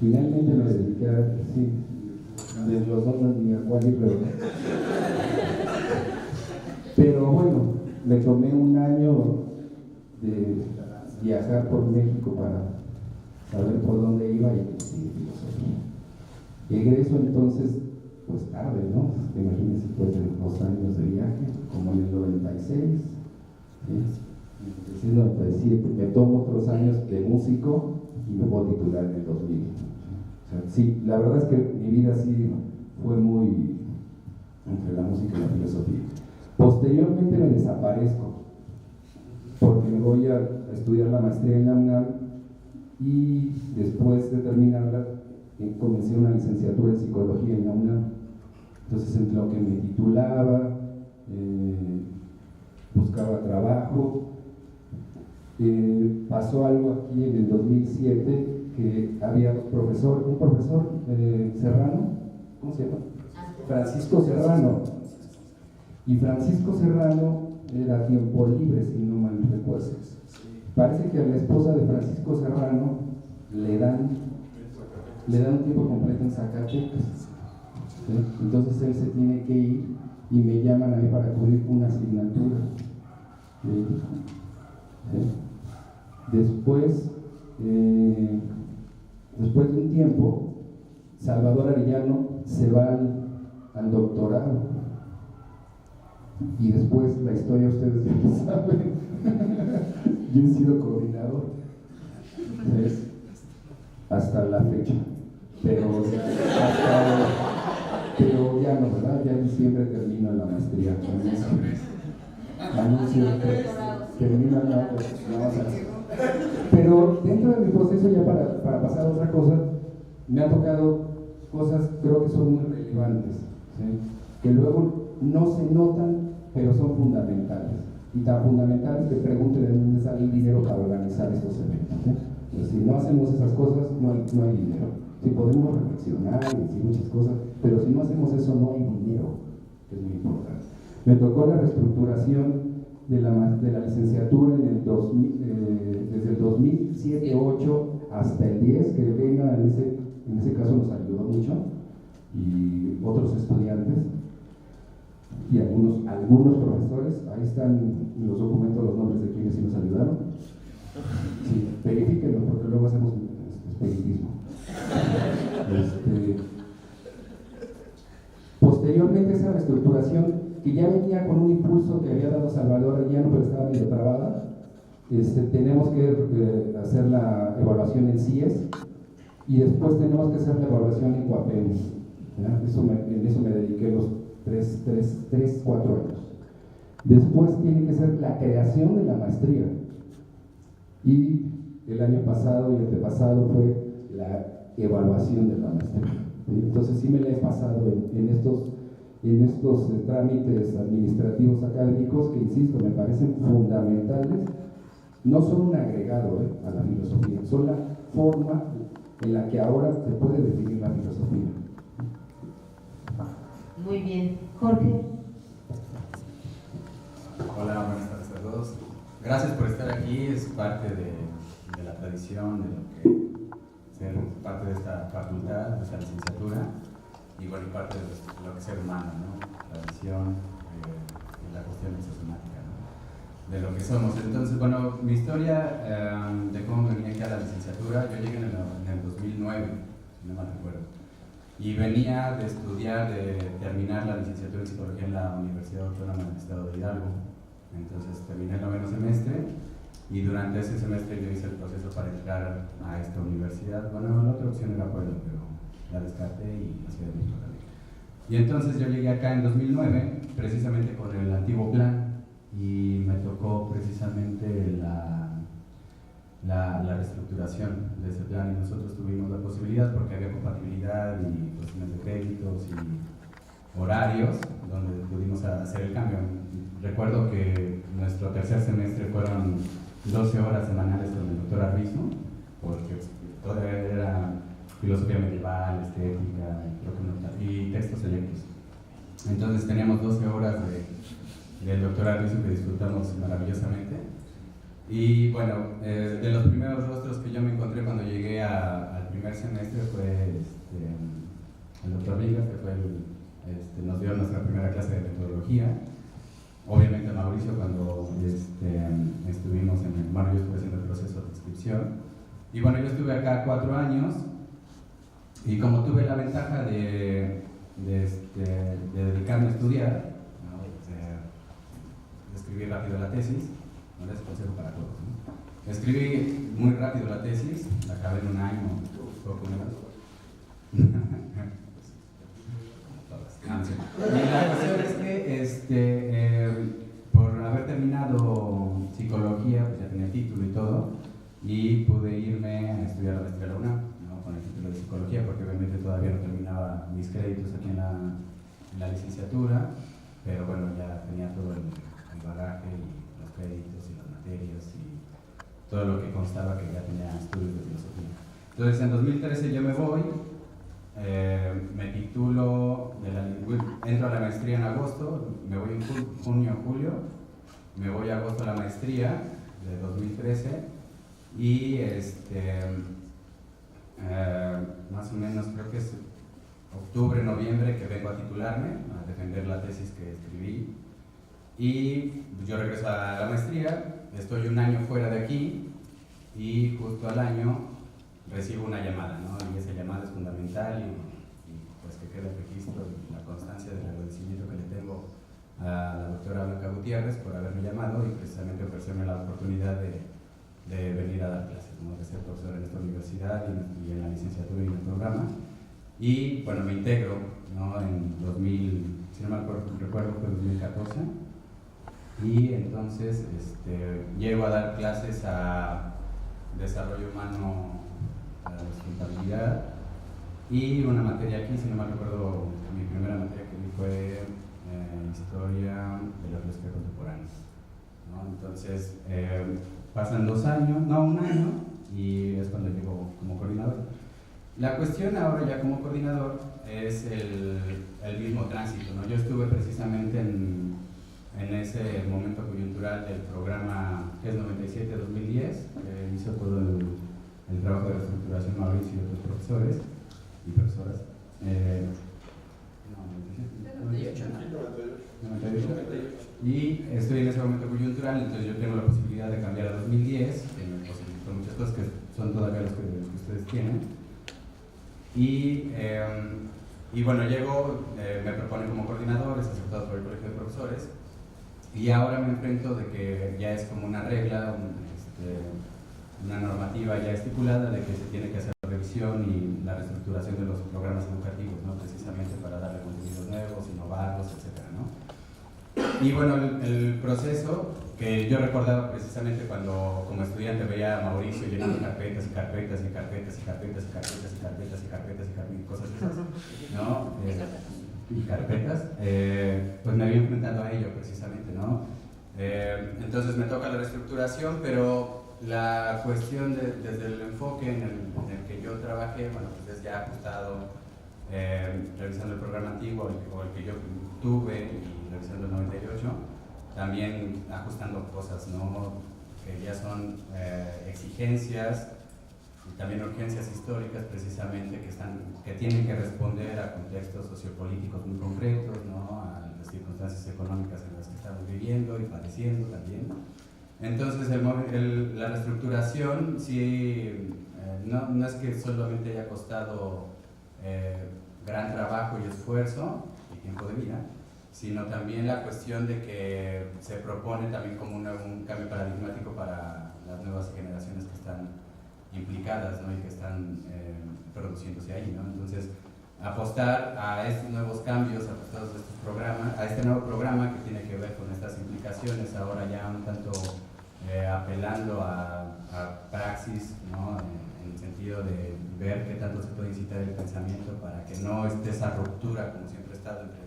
Finalmente me dediqué a, sí, de los dos ni a cuál ir, pero bueno, me tomé un año de viajar por México para saber por dónde iba y estudié filosofía. Egreso entonces, pues tarde, ¿no? Imagínense, después de 2 años de viaje, como en el 96, ¿sí? En el 97, me tomo otros años de músico y me puedo titular en el 2000. O sea, sí, la verdad es que mi vida sí fue muy entre la música y la filosofía. Posteriormente me desaparezco porque me voy a estudiar la maestría en la UNAM y después de terminarla comencé una licenciatura en psicología en la UNAM. Entonces, entre lo que me titulaba, buscaba trabajo, pasó algo aquí en el 2007, que había un profesor Serrano, ¿cómo se llama? Francisco Serrano. Y Francisco Serrano era tiempo libre, si no mal recuerdo. Parece que a la esposa de Francisco Serrano le dan un tiempo completo en Zacatecas. ¿Sí? Entonces él se tiene que ir y me llaman a mí para cubrir una asignatura. ¿Sí? Después de un tiempo, Salvador Arellano se va al doctorado. Y después la historia ustedes ya lo saben. Yo he sido coordinador, ¿sí? Hasta la fecha. Pero ya no, ¿verdad? Ya en diciembre termino la maestría. Anuncio que termino la Pero dentro de mi proceso, ya para pasar a otra cosa, me han tocado cosas, creo que son muy relevantes, ¿sí? Que luego no se notan, pero son fundamentales. Y tan fundamentales que pregunten de dónde sale el dinero para organizar estos eventos, ¿sí? Entonces, si no hacemos esas cosas, no hay dinero. Sí, podemos reflexionar y decir muchas cosas, pero si no hacemos eso, no hay dinero, que es muy importante. Me tocó la reestructuración de la licenciatura en el desde el 2007-8 hasta el 10, que Elena en ese caso nos ayudó mucho, y otros estudiantes, y algunos profesores. Ahí están en los documentos los nombres de quienes sí nos ayudaron. Sí, verifíquenlo, porque luego hacemos espiritismo. Posteriormente, esa reestructuración, que ya venía con un impulso que había dado Salvador Arellano, pero estaba medio trabada, tenemos que hacer la evaluación en CIES, y después tenemos que hacer la evaluación en COAPEM. En eso me dediqué los 4 años. Después tiene que ser la creación de la maestría, y el año pasado y antepasado fue la evaluación de la maestría. ¿Sí? Entonces sí me la he pasado en estos trámites administrativos académicos que, insisto, me parecen fundamentales. No son un agregado a la filosofía, son la forma en la que ahora se puede definir la filosofía. Muy bien. Jorge. Hola, buenas tardes a todos. Gracias por estar aquí, es parte de la tradición, de lo que ser parte de esta facultad, de esta licenciatura, y bueno, y parte de lo que es ser humano, ¿no? La visión y la cuestión exosomática, ¿no? De lo que somos. Entonces, bueno, mi historia de cómo me vine aquí a la licenciatura, yo llegué en el 2009, si no mal recuerdo, y venía de estudiar, de terminar la licenciatura en psicología en la Universidad Autónoma del Estado de Hidalgo. Entonces terminé el 9º semestre, y durante ese semestre yo hice el proceso para entrar a esta universidad. Bueno, la otra opción era Puebla, pero la descarté, y la Ciudad de México también. Y entonces yo llegué acá en 2009, precisamente con el antiguo plan, y me tocó precisamente la reestructuración de ese plan, y nosotros tuvimos la posibilidad, porque había compatibilidad y cuestiones de créditos y horarios, donde pudimos hacer el cambio. Recuerdo que nuestro tercer semestre fueron 12 horas semanales con el doctor Arbizu, porque todo era filosofía medieval, estética y textos selectos. Entonces teníamos 12 horas del doctor Arbizu que disfrutamos maravillosamente. Y bueno, de los primeros rostros que yo me encontré cuando llegué al primer semestre fue el doctor Vigas, que fue nos dio nuestra primera clase de metodología. Obviamente Mauricio, cuando estuvimos bueno, yo estuve haciendo el proceso de inscripción. Y bueno, yo estuve acá 4 años, y como tuve la ventaja de dedicarme a estudiar, ¿no? de escribir rápido la tesis, no es consejo para todos, ¿no? Escribí muy rápido la tesis, la acabé en 1 año, poco menos. Y la cuestión es que por haber terminado psicología, pues ya tenía el título y todo, y pude irme a estudiar la maestría a la UNAM, ¿no? Con el título de psicología, porque terminaba mis créditos aquí en la licenciatura, pero bueno, ya tenía todo el bagaje y los créditos y las materias y todo lo que constaba que ya tenía estudios de filosofía. Entonces en 2013 yo me voy, me titulo, entro a la maestría en agosto, me voy en junio, julio, me voy a agosto a la maestría de 2013 y más o menos creo que es octubre, noviembre que vengo a titularme, a defender la tesis que escribí y yo regreso a la maestría, estoy un año fuera de aquí y justo al año recibo una llamada, ¿no? Y esa llamada es fundamental y pues que quede el registro y la constancia del agradecimiento que le tengo a la doctora Blanca Gutiérrez por haberme llamado y precisamente ofrecerme la oportunidad de venir a dar clases, ¿no? De ser profesor en esta universidad y en la licenciatura y en el programa. Y bueno, me integro, ¿no? En 2000, si no me recuerdo, fue 2014. Y entonces llego a dar clases a desarrollo humano, a sustentabilidad y una materia aquí, si no me recuerdo, mi primera materia que vi fue historia de los respetos contemporáneos, ¿no? Entonces pasan 2 años, no, 1 año, y es cuando llego como coordinador. La cuestión ahora ya como coordinador es el mismo tránsito, ¿no? Yo estuve precisamente en ese momento coyuntural del programa que es 97-2010, que hizo todo el trabajo de reestructuración Mauricio y otros profesores y profesoras. 98. Y estoy en ese momento coyuntural, entonces yo tengo la posibilidad de cambiar a 2010, que me posibilitó muchas cosas que son todavía los que ustedes tienen. Y bueno, llego, me proponen como coordinador, es aceptado por el Colegio de Profesores, y ahora me enfrento de que ya es como una regla, una normativa ya estipulada de que se tiene que hacer la revisión y la reestructuración de los programas educativos, ¿no? Precisamente para darle contenidos nuevos, innovarlos, etc., ¿no? Y bueno, el proceso que yo recordaba precisamente cuando como estudiante veía a Mauricio llenando carpetas y carpetas y carpetas y carpetas y carpetas y carpetas y carpetas y cosas esas, ¿no? Y carpetas, pues me había enfrentado a ello precisamente, ¿no? Entonces me toca la reestructuración, pero la cuestión desde el enfoque en el que yo trabajé, bueno, pues es ya ajustado, revisando el programa antiguo o el que yo tuve y revisando el 98, también ajustando cosas, ¿no? Que ya son exigencias y también urgencias históricas precisamente que tienen que responder a contextos sociopolíticos muy concretos, ¿no? A las circunstancias económicas en las que estamos viviendo y padeciendo también. Entonces la reestructuración sí, no es que solamente haya costado gran trabajo y esfuerzo y tiempo de vida, sino también la cuestión de que se propone también como un cambio paradigmático para las nuevas generaciones que están implicadas, ¿no? Y que están produciéndose ahí, ¿no? Entonces, apostar a estos nuevos cambios, apostados a estos programas, a este nuevo programa que tiene que ver con estas implicaciones, ahora ya un tanto apelando a praxis, ¿no? En el sentido de ver qué tanto se puede incitar el pensamiento para que no esté esa ruptura como siempre ha estado entre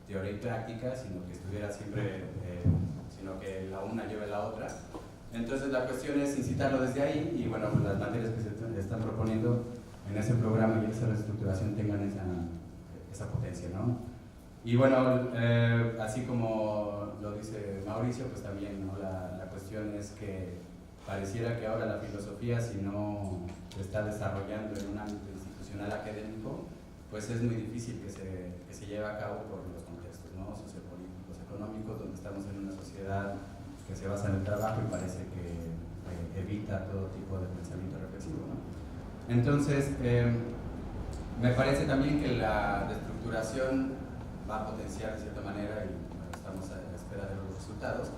teoría y práctica, sino que estuviera siempre, sino que la una lleve la otra. Entonces la cuestión es incitarlo desde ahí y bueno, pues las materias que se están proponiendo en ese programa y en esa reestructuración tengan esa potencia, ¿no? Y bueno, así como lo dice Mauricio, pues también, ¿no? La cuestión es que pareciera que ahora la filosofía, si no se está desarrollando en un ámbito institucional académico, pues es muy difícil que se lleve a cabo por los contextos, ¿no? Sociopolíticos, económicos, donde estamos en una sociedad que se basa en el trabajo y parece que evita todo tipo de pensamiento reflexivo, ¿no? Entonces, me parece también que la reestructuración va a potenciar de cierta manera y bueno, estamos a la espera de los resultados.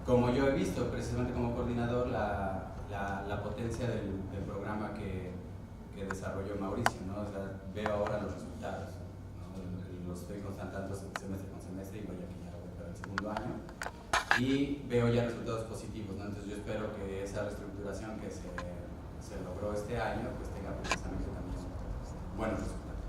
Como yo he visto precisamente como coordinador la potencia del programa que desarrolló Mauricio, ¿no? O sea, veo ahora los resultados, ¿no? Los estoy constatando semestre con semestre y voy aquí ya para el segundo año y veo ya resultados positivos, ¿no? Entonces yo espero que esa reestructuración que se logró este año pues tenga precisamente también buenos resultados.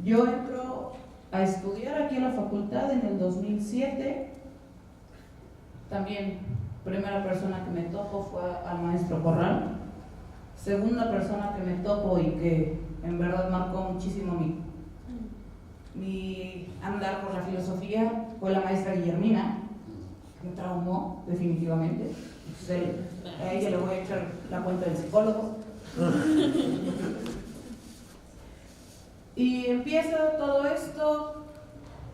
Yo entro a estudiar aquí en la facultad en el 2007. También, primera persona que me topo fue al maestro Corral. Segunda persona que me topo y que en verdad marcó muchísimo mi andar por la filosofía fue la maestra Guillermina, que me traumó definitivamente. Entonces, a ella le voy a echar la cuenta del psicólogo. Y empiezo todo esto,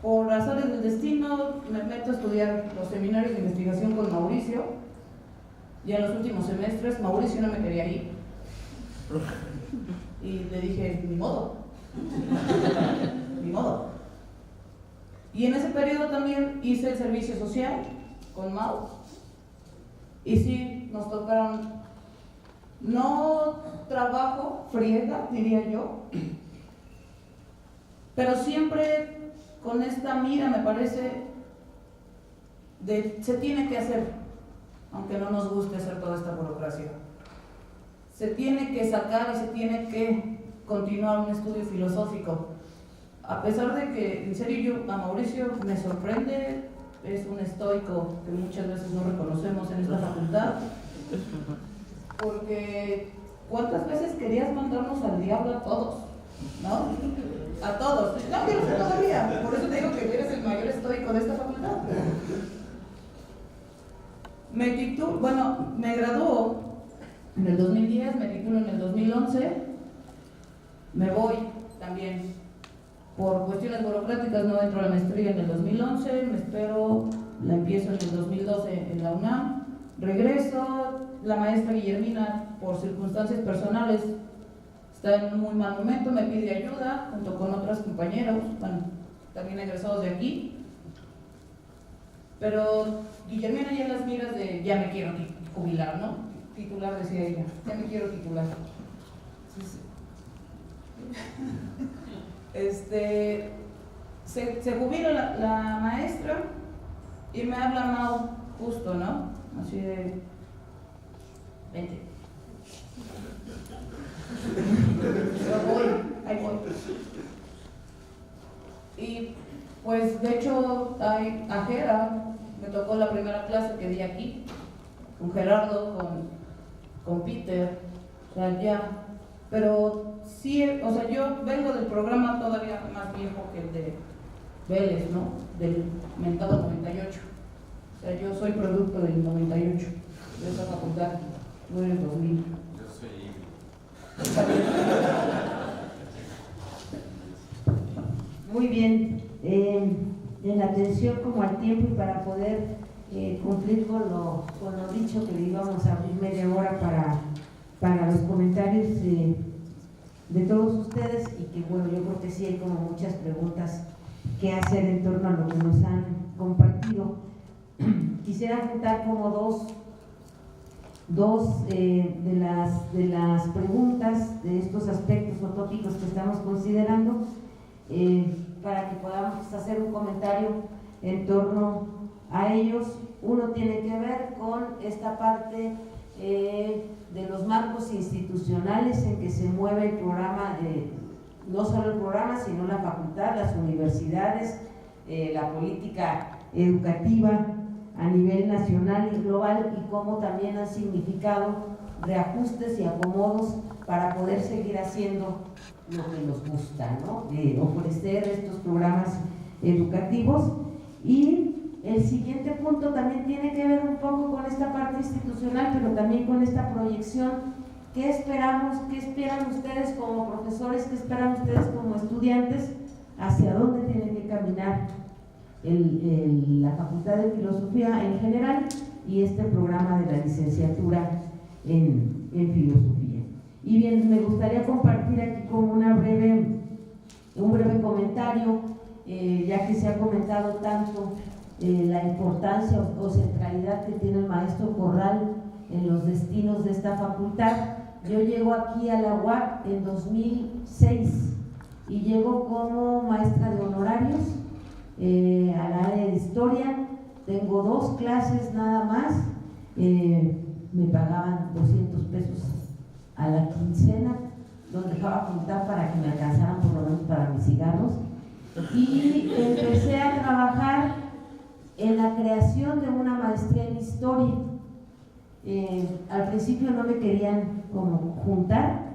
por razones del destino, me meto a estudiar los seminarios de investigación con Mauricio. Ya en los últimos semestres, Mauricio no me quería ir. Y le dije, ni modo. Ni modo. Y en ese periodo también hice el servicio social con Mau. Y sí, nos tocaron, no trabajo, friega, diría yo, pero siempre con esta mira, me parece, de se tiene que hacer, aunque no nos guste hacer toda esta burocracia. Se tiene que sacar y se tiene que continuar un estudio filosófico. A pesar de que, en serio, yo a Mauricio me sorprende, es un estoico que muchas veces no reconocemos en esta facultad, porque ¿cuántas veces querías mandarnos al diablo a todos? ¿No? A todos. No, yo no sé todavía, por eso te digo que eres el mayor estoico de esta facultad. Me graduó en el 2010, me titulo en el 2011, me voy también por cuestiones burocráticas, no entro a la maestría en el 2011, me espero, la empiezo en el 2012 en la UNAM, regreso, la maestra Guillermina por circunstancias personales está en un muy mal momento, me pide ayuda junto con otros compañeros, bueno, también egresados de aquí, pero Guillermina ya en las miras de ya me quiero jubilar, ¿no? Titular, decía ella, ya me quiero titular. Se jubila la maestra y me habla Mau justo, ¿no? Así de, vente. Ahí voy. Y pues de hecho a Gera me tocó la primera clase que di aquí, con Gerardo, con Peter, o sea, ya. Pero sí, o sea, yo vengo del programa todavía más viejo que el de Vélez, ¿no? Del mentado 98. O sea, yo soy producto del 98, de esa facultad, no en el 2000. Yo soy Muy bien. En atención como al tiempo y para poder cumplir con lo dicho, que íbamos a abrir media hora para los comentarios de todos ustedes, y que bueno, yo creo que sí hay como muchas preguntas que hacer en torno a lo que nos han compartido. Quisiera juntar como dos de las preguntas de estos aspectos o tópicos que estamos considerando, para que podamos hacer un comentario en torno a ellos. Uno tiene que ver con esta parte de los marcos institucionales en que se mueve el programa, no solo el programa, sino la facultad, las universidades, la política educativa a nivel nacional y global, y cómo también han significado reajustes y acomodos para poder seguir haciendo lo que nos gusta, ¿no? De ofrecer estos programas educativos. Y el siguiente punto también tiene que ver un poco con esta parte institucional, pero también con esta proyección. ¿Qué esperamos? ¿Qué esperan ustedes como profesores? ¿Qué esperan ustedes como estudiantes? ¿Hacia dónde tiene que caminar la Facultad de Filosofía en general y este programa de la licenciatura en Filosofía? Y bien, me gustaría compartir aquí como un breve comentario, ya que se ha comentado tanto la importancia o centralidad que tiene el maestro Corral en los destinos de esta facultad. Yo llego aquí a la UAC en 2006 y llego como maestra de honorarios al área de historia. Tengo 2 clases nada más, me pagaban 200 pesos a la quincena, los dejaba juntar para que me alcanzaran por lo menos para mis cigarros, y empecé a trabajar en la creación de una maestría en historia. Al principio no me querían como juntar,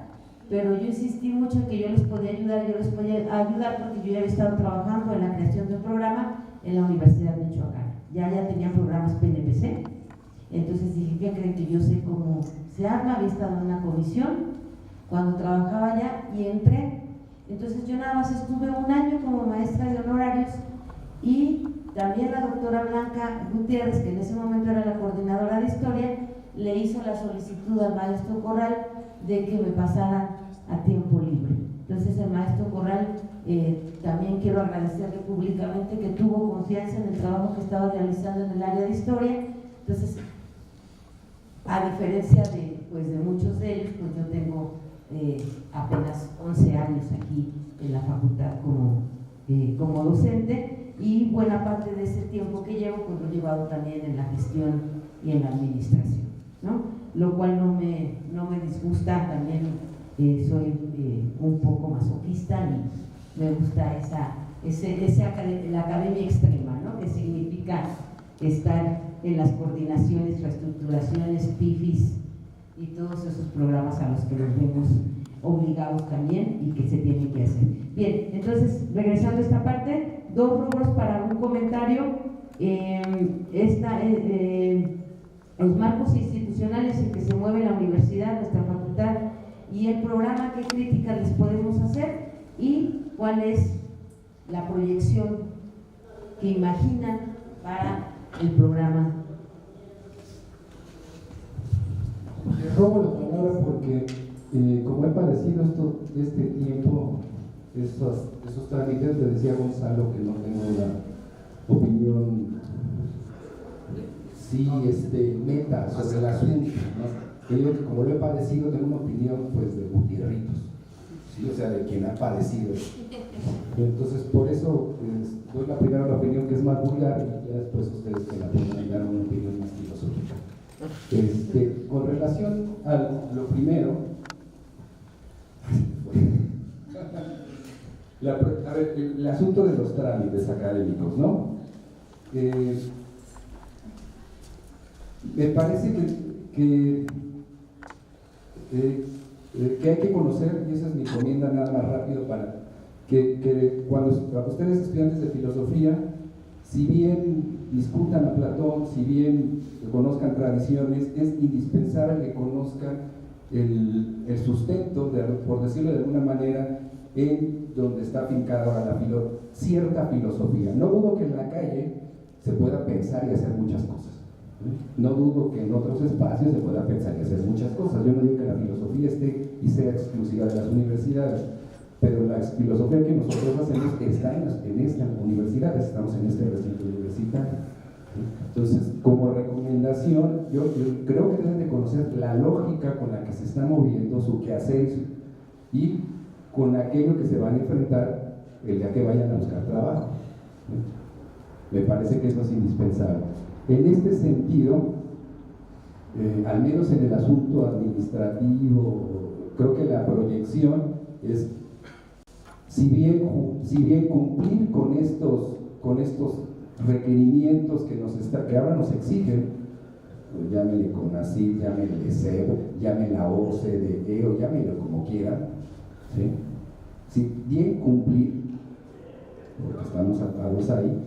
pero yo insistí mucho en que yo les podía ayudar porque yo ya había estado trabajando en la creación de un programa en la Universidad de Michoacán. Ya tenían programas PNPC, entonces dije, ¿qué creen? Que yo sé cómo se arma, había estado en una comisión cuando trabajaba allá y entré. Entonces yo nada más estuve un año como maestra de honorarios, y también la doctora Blanca Gutiérrez, que en ese momento era la coordinadora de historia, le hizo la solicitud al maestro Corral de que me pasara a tiempo libre. Entonces el maestro Corral, también quiero agradecerle públicamente que tuvo confianza en el trabajo que estaba realizando en el área de historia. Entonces, a diferencia de muchos de ellos, pues yo tengo apenas 11 años aquí en la facultad como docente, y buena parte de ese tiempo que llevo pues lo he llevado también en la gestión y en la administración, ¿no? Lo cual no me disgusta. También soy un poco masoquista y me gusta la academia extrema, ¿no? Que significa estar en las coordinaciones, reestructuraciones, PIFIs y todos esos programas a los que nos vemos obligados también y que se tienen que hacer. Bien, entonces, regresando a esta parte, 2 rubros para un comentario. Los marcos institucionales en que se mueve la universidad, nuestra facultad, y el programa, qué críticas les podemos hacer y cuál es la proyección que imaginan para el programa. Les robo la palabra porque como he padecido este tiempo, esos trámites, le decía a Gonzalo que no tengo una opinión meta sobre el asunto, ¿no? Que yo, como lo he padecido, tengo una opinión pues de Gutierritos, ¿sí? O sea, de quien ha padecido. Entonces, por eso doy primero la opinión que es más vulgar, y ya después ustedes que la pueden dar una opinión más filosófica. Con relación a lo primero, el asunto de los trámites académicos, ¿no? Me parece que hay que conocer, y esa es mi encomienda nada más rápido, para que cuando ustedes estudiantes de filosofía, si bien discutan a Platón, si bien conozcan tradiciones, es indispensable que conozcan el sustento, por decirlo de alguna manera, en donde está afincada ahora cierta filosofía. No dudo que en la calle se pueda pensar y hacer muchas cosas. No dudo que en otros espacios se pueda pensar y hacer muchas cosas. Yo no digo que la filosofía esté y sea exclusiva de las universidades, pero la filosofía que nosotros hacemos está en estas universidades, estamos en este recinto universitario. Entonces, como recomendación, yo creo que deben de conocer la lógica con la que se está moviendo su quehacer y con aquello que se van a enfrentar el día que vayan a buscar trabajo. Me parece que eso es indispensable. En este sentido, al menos en el asunto administrativo, creo que la proyección es, si bien cumplir con estos requerimientos que ahora nos exigen, pues llámenle CONACYT, llámenle CEP, llámenle la OCDE o llámenlo como quieran, ¿sí? Si bien cumplir, porque estamos atados ahí,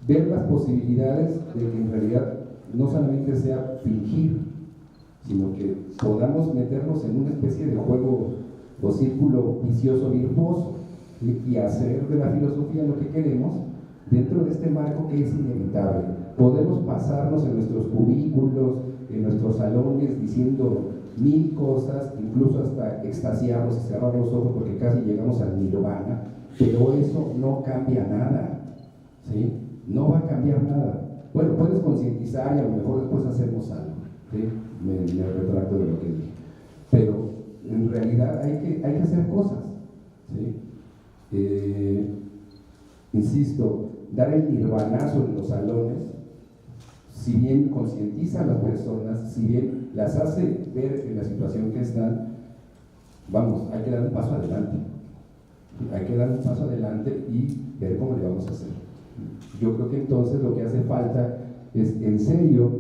ver las posibilidades de que en realidad no solamente sea fingir, sino que podamos meternos en una especie de juego o círculo vicioso virtuoso, ¿sí? Y hacer de la filosofía lo que queremos dentro de este marco que es inevitable. Podemos pasarnos en nuestros cubículos, en nuestros salones diciendo 1000 cosas, incluso hasta extasiarnos y cerrar los ojos porque casi llegamos al nirvana, pero eso no cambia nada, ¿sí? No va a cambiar nada. Bueno, puedes concientizar y a lo mejor después hacemos algo, ¿sí? Me retracto de lo que dije, pero en realidad hay que hacer cosas, ¿sí? Insisto, dar el nirvanazo en los salones, si bien concientiza a las personas, si bien las hace ver en la situación que están, vamos, hay que dar un paso adelante. Hay que dar un paso adelante y ver cómo le vamos a hacer. Yo creo que entonces lo que hace falta es, en serio,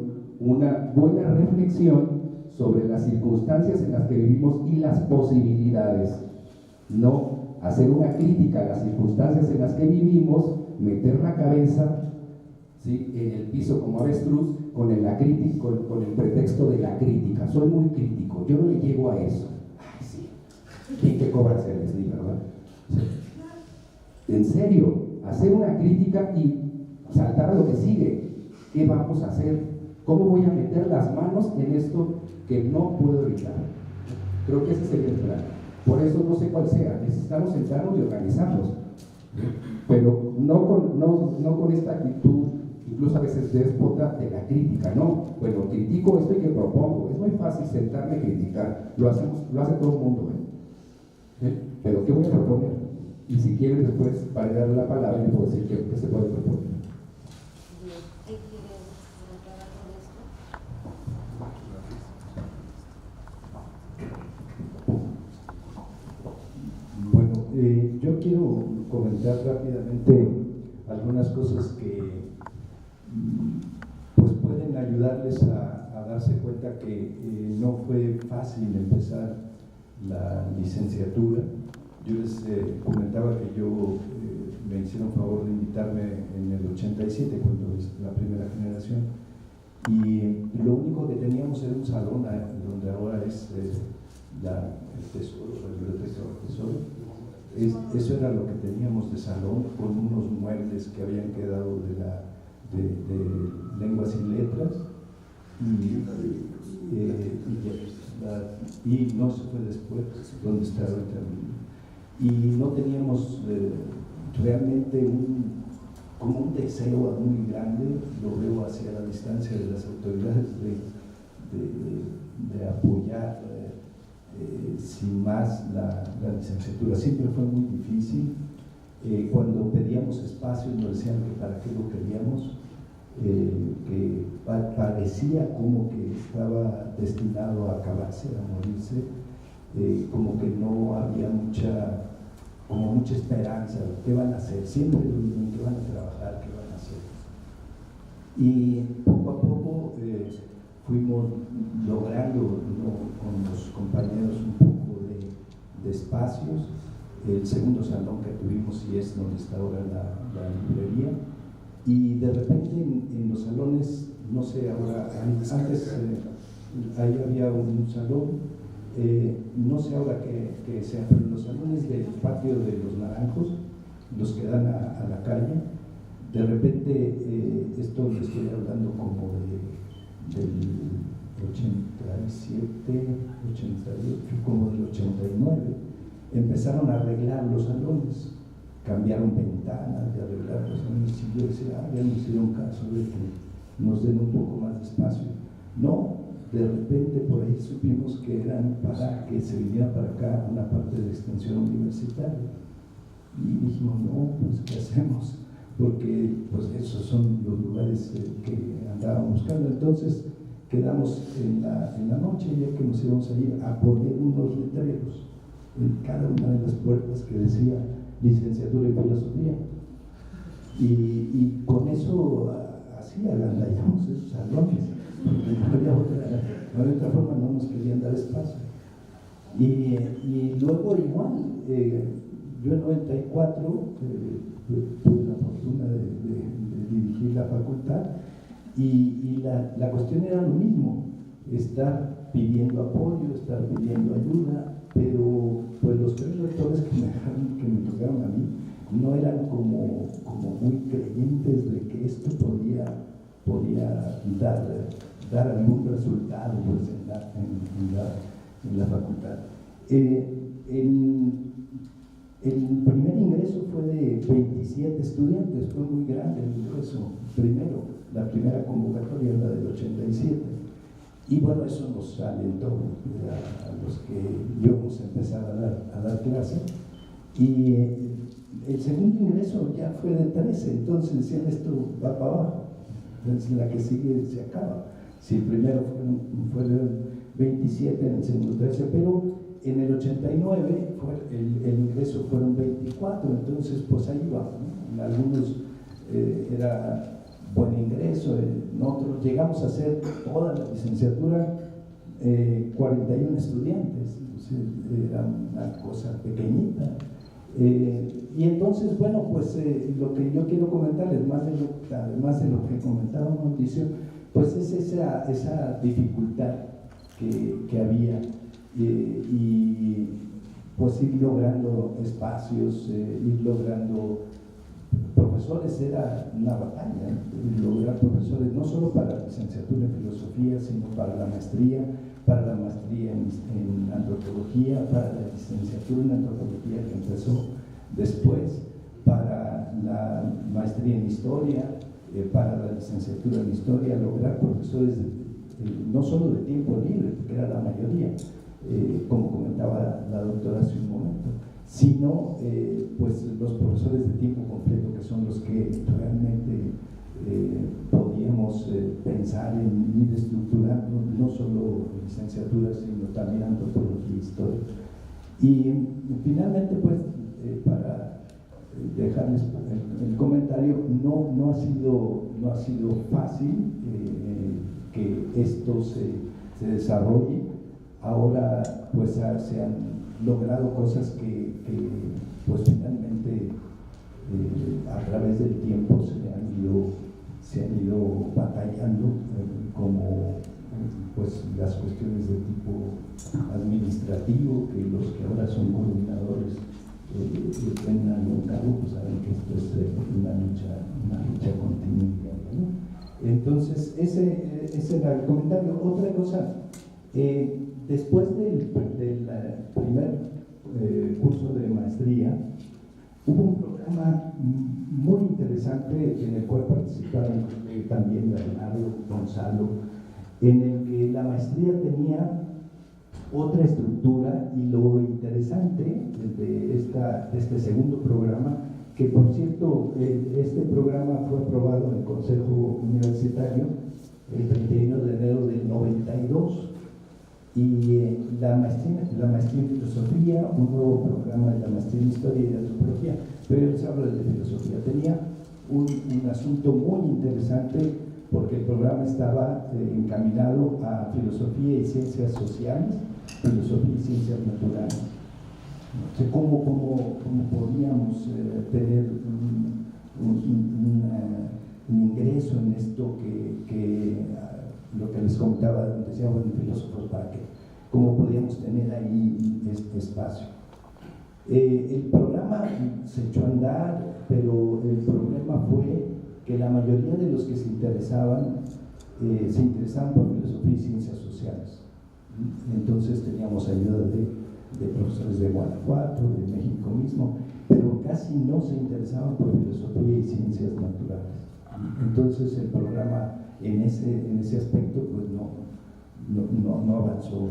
una buena reflexión sobre las circunstancias en las que vivimos y las posibilidades. No hacer una crítica a las circunstancias en las que vivimos, meter la cabeza, ¿sí?, en el piso como avestruz con el pretexto de la crítica. Soy muy crítico, yo no le llego a eso. Ay, sí, ¿quién que cobra ser Leslie, verdad? En serio, hacer una crítica y saltar a lo que sigue. ¿Qué vamos a hacer? ¿Cómo voy a meter las manos en esto que no puedo evitar? Creo que ese sería el plan. Por eso no sé cuál sea, necesitamos sentarnos y organizarnos, pero no con esta actitud, incluso a veces déspota, de la crítica. No, bueno, critico esto y que propongo. Es muy fácil sentarme y criticar, lo hace todo el mundo, pero ¿qué voy a proponer? Y si quieren después, para darle la palabra, yo puedo decir que se puede proponer. Yo quiero comentar rápidamente algunas cosas que pues pueden ayudarles a darse cuenta que no fue fácil empezar la licenciatura. Yo les comentaba que me hicieron favor de invitarme en el 87, cuando es la primera generación, y lo único que teníamos era un salón donde ahora es el Tesoro, la Biblioteca del Tesoro. Eso era lo que teníamos de salón, con unos muebles que habían quedado de lenguas y letras, y no se fue después, donde está ahorita. Y no teníamos realmente como un deseo muy grande, lo veo hacia la distancia de las autoridades, de apoyar sin más la licenciatura. Siempre fue muy difícil. Cuando pedíamos espacios nos decían que para qué lo queríamos, que parecía como que estaba destinado a acabarse, a morirse, como que no había mucha esperanza. ¿Qué van a hacer? Siempre lo mismo, ¿qué van a trabajar? ¿Qué van a hacer? Y poco a poco fuimos logrando, con los compañeros, un poco de espacios. El segundo salón que tuvimos, y es donde está ahora la librería, y de repente en los salones, no sé, ahora, antes ahí había un salón, no sé ahora qué sea, pero los salones del patio de los Naranjos, los que dan a la calle, de repente, esto le estoy hablando como del 87, 88, como del 89, empezaron a arreglar los salones, cambiaron ventanas, de arreglar los salones, y yo decía, ya nos hicieron caso de que nos den un poco más de espacio. No, de repente por ahí supimos que eran para que se viniera para acá una parte de extensión universitaria, y dijimos, no, pues ¿qué hacemos? Porque pues esos son los lugares que andábamos buscando. Entonces quedamos en la noche, ya que nos íbamos a ir, a poner unos letreros en cada una de las puertas que decía licenciatura en filosofía, y con eso así agandallamos esos salones, porque no había otra forma, no nos querían dar espacio. Y luego igual, yo en 94 tuve la fortuna de dirigir la facultad, y la cuestión era lo mismo, estar pidiendo apoyo, estar pidiendo ayuda, pero pues los tres rectores que me tocaron a mí no eran como muy creyentes de que esto podía dar algún resultado pues, en la facultad. El primer ingreso fue de 27 estudiantes, fue muy grande el ingreso primero, la primera convocatoria era del 87. Y bueno, eso nos alentó a los que íbamos a empezar a dar clase. Y el segundo ingreso ya fue de 13, entonces decían, esto va para abajo, entonces la que sigue se acaba. Si el primero fueron 27, en el segundo 13, pero en el 89 el ingreso fueron 24, entonces pues ahí va, ¿no? En algunos era buen ingreso, en otros llegamos a hacer toda la licenciatura 41 estudiantes, era una cosa pequeñita. Y entonces, bueno, pues lo que yo quiero comentarles, además de lo que comentaba Mauricio, pues es esa dificultad que había y pues ir logrando espacios, ir logrando profesores era una batalla, lograr profesores no solo para la licenciatura en filosofía, sino para la maestría en antropología, para la licenciatura en antropología que empezó después, para la maestría en historia, para la licenciatura en historia, lograr profesores no solo de tiempo libre, porque era la mayoría, como comentaba la doctora hace un momento, sino pues los profesores de tiempo completo, que son los que realmente podíamos pensar en ir estructurando no solo licenciaturas, sino también antropología e historia. Y finalmente, pues, para dejarles el comentario, no ha sido fácil que esto se desarrolle. Ahora pues se han logrado cosas que pues finalmente a través del tiempo se han ido batallando, como pues las cuestiones de tipo administrativo, que los que ahora son coordinadores tengan un cargo, pues saben que esto es una lucha continua, ¿no? Entonces ese era el comentario. Otra cosa, después del primer curso de maestría, hubo un programa muy interesante en el cual participaron también Bernardo, Gonzalo, en el que la maestría tenía otra estructura, y lo interesante de este segundo programa, que por cierto este programa fue aprobado en el Consejo Universitario el 31 de enero del 92, y la maestría en filosofía, un nuevo programa de la maestría en historia y de antropología, pero yo les hablo de filosofía, tenía un asunto muy interesante, porque el programa estaba encaminado a filosofía y ciencias sociales, filosofía y ciencias naturales. No sé cómo podíamos tener un ingreso en esto que lo que les comentaba, decía, bueno, filósofos, ¿para qué? ¿Cómo podíamos tener ahí este espacio? El programa se echó a andar, pero el problema fue que la mayoría de los que se interesaban por filosofía y ciencias sociales. Entonces teníamos ayuda de profesores de Guanajuato, de México mismo, pero casi no se interesaban por filosofía y ciencias naturales. Entonces el programa en ese aspecto pues no avanzó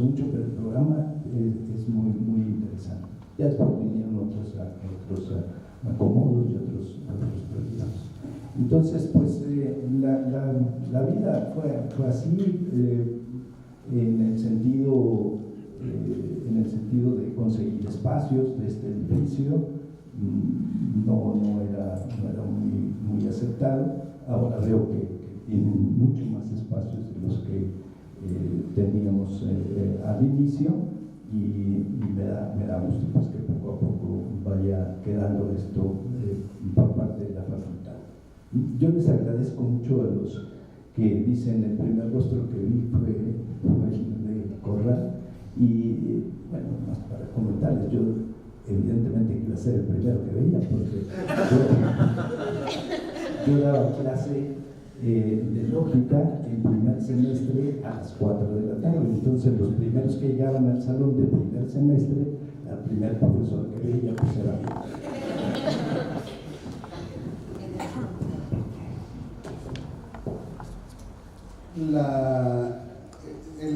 mucho, pero el programa es muy, muy interesante. Ya después vinieron otros acomodos y otros proyectos. Entonces, pues la vida fue así, en el sentido de conseguir espacios de este edificio. No era muy aceptado. Ahora veo que tienen mucho más espacios de los que teníamos al inicio, y me da gusto pues que poco a poco vaya quedando esto por parte de la facultad. Yo les agradezco mucho a los que dicen: el primer rostro que vi fue el de Corral, y bueno, más para comentarles, yo evidentemente iba a ser el primero que veía, porque yo daba clase de lógica en primer semestre a las 4 de la tarde. Entonces los primeros que llegaban al salón de primer semestre, al primer profesor que veía pues era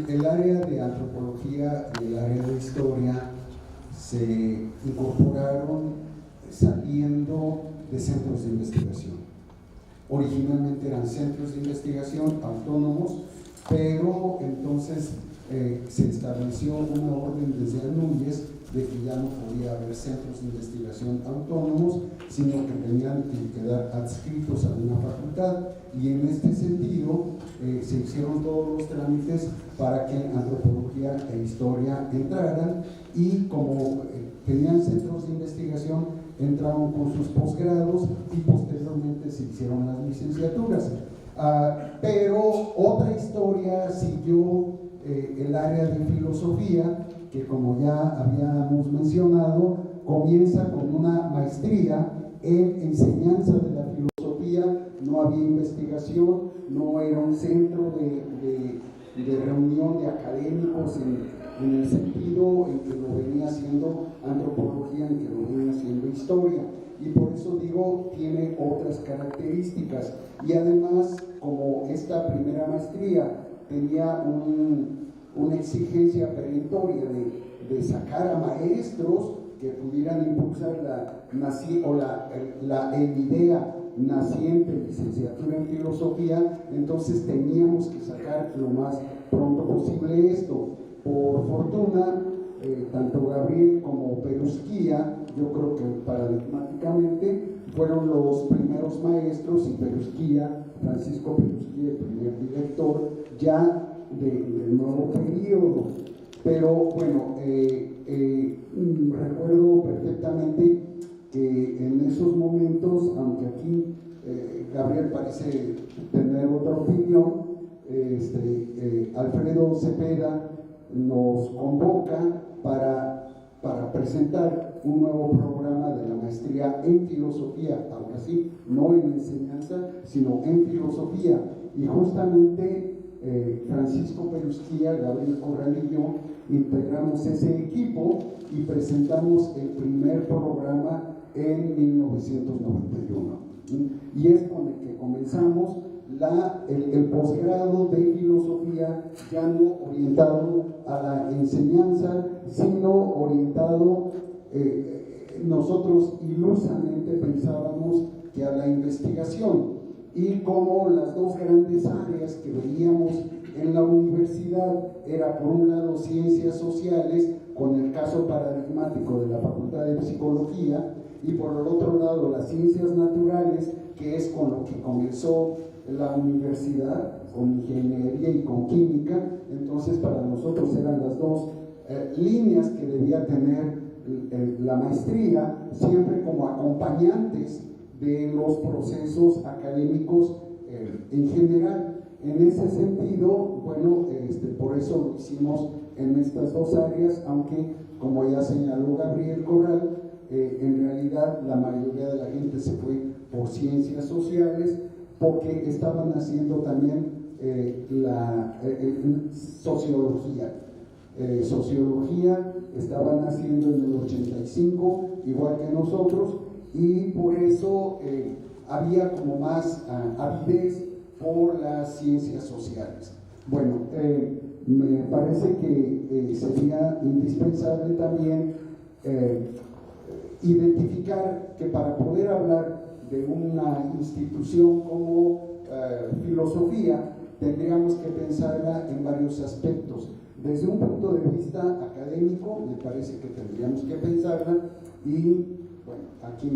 el área de antropología y el área de historia se incorporaron saliendo de centros de investigación. Originalmente eran centros de investigación autónomos pero entonces se estableció una orden desde Núñez de que ya no podía haber centros de investigación autónomos, sino que tenían que quedar adscritos a una facultad, y en este sentido se hicieron todos los trámites para que antropología e historia entraran, y como tenían centros de investigación, entraron con sus posgrados y posteriormente se hicieron las licenciaturas. Pero otra historia siguió el área de filosofía, que como ya habíamos mencionado, comienza con una maestría en enseñanza de la filosofía. No había investigación, no era un centro de reunión de académicos en el sentido en que lo venía haciendo antropología, en que lo venía haciendo historia, y por eso digo, tiene otras características. Y además, como esta primera maestría tenía una exigencia perentoria de sacar a maestros que pudieran impulsar la idea naciente licenciatura en filosofía, entonces teníamos que sacar lo más pronto posible esto. Por fortuna, tanto Gabriel como Perusquía, yo creo que paradigmáticamente fueron los primeros maestros, y Perusquía, Francisco Perusquía, el primer director ya del nuevo periodo. Pero bueno, recuerdo perfectamente que en esos momentos, aunque aquí Gabriel parece tener otra opinión, Alfredo Cepeda nos convoca para presentar un nuevo programa de la maestría en filosofía, ahora sí, no en enseñanza, sino en filosofía. Y justamente Francisco Perusquía, Gabriel Corral y yo integramos ese equipo y presentamos el primer programa en 1991. Y es con el que comenzamos el posgrado de filosofía, ya no orientado a la enseñanza, sino orientado, nosotros ilusamente pensábamos que a la investigación. Y como las dos grandes áreas que veíamos en la universidad era, por un lado, ciencias sociales, con el caso paradigmático de la Facultad de Psicología, y por el otro lado las ciencias naturales, que es con lo que comenzó la universidad, con ingeniería y con química. Entonces para nosotros eran las dos líneas que debía tener la maestría, siempre como acompañantes de los procesos académicos en general. En ese sentido, bueno, por eso lo hicimos en estas dos áreas, aunque, como ya señaló Gabriel Corral, en realidad la mayoría de la gente se fue por ciencias sociales, porque estaban haciendo también sociología. Sociología estaban haciendo en el 85, igual que nosotros, y por eso había como más avidez por las ciencias sociales. Bueno, me parece que sería indispensable también identificar que para poder hablar de una institución como filosofía, tendríamos que pensarla en varios aspectos. Desde un punto de vista académico, me parece que tendríamos que pensarla, y bueno, aquí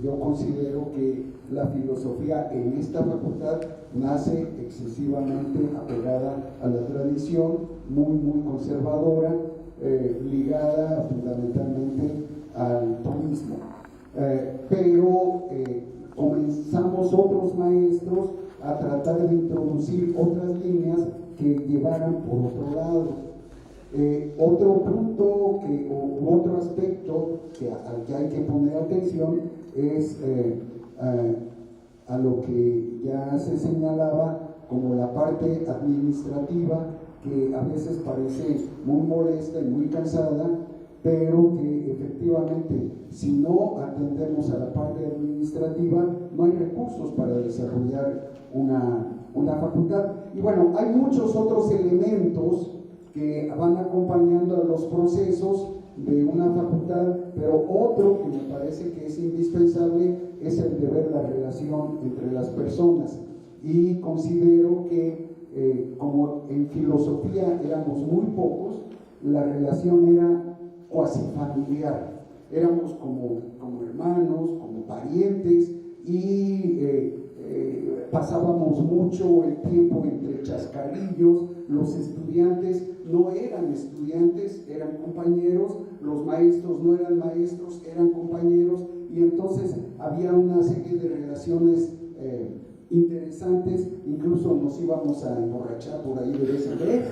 yo considero que la filosofía en esta facultad nace excesivamente apegada a la tradición, muy conservadora, ligada fundamentalmente al tomismo. Pero comenzamos otros maestros a tratar de introducir otras líneas que llevaran por otro lado. Otro punto u otro aspecto al que hay que poner atención es a lo que ya se señalaba como la parte administrativa, que a veces parece muy molesta y muy cansada, pero que efectivamente, si no atendemos a la parte administrativa, no hay recursos para desarrollar una facultad. Y bueno, hay muchos otros elementos que van acompañando a los procesos de una facultad, pero otro que me parece que es indispensable es el de ver la relación entre las personas, y considero que como en filosofía éramos muy pocos, la relación era cuasi familiar. Éramos como hermanos, como parientes, y pasábamos mucho el tiempo entre chascarrillos. Los estudiantes no eran estudiantes, eran compañeros, los maestros no eran maestros, eran compañeros, y entonces había una serie de relaciones interesantes. Incluso nos íbamos a emborrachar por ahí de vez en vez,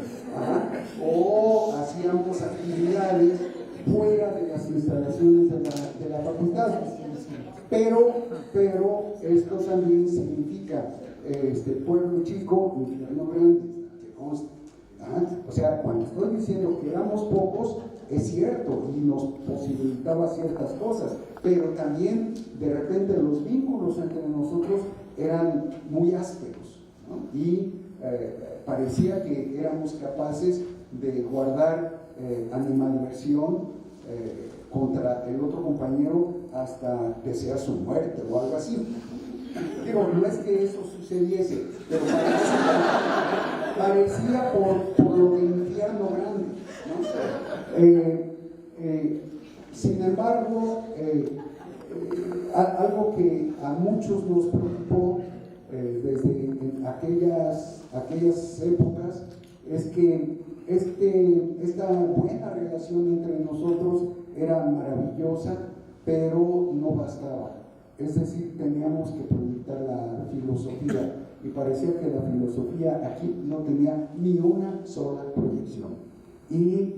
o hacíamos actividades fuera de las instalaciones de la facultad. Pero esto también significa pueblo chico, infierno grande, que conste. O sea, cuando estoy diciendo que éramos pocos, es cierto, y nos posibilitaba ciertas cosas, pero también de repente los vínculos entre nosotros eran muy ásperos, ¿no? Y parecía que éramos capaces de guardar animadversión contra el otro compañero hasta desear su muerte o algo así. Digo, no es que eso sucediese, pero parecía por lo de infierno grande, ¿no? Sin embargo, algo que a muchos nos preocupó desde aquellas épocas es que esta buena relación entre nosotros era maravillosa, pero no bastaba. Es decir, teníamos que proyectar la filosofía, y parecía que la filosofía aquí no tenía ni una sola proyección. Y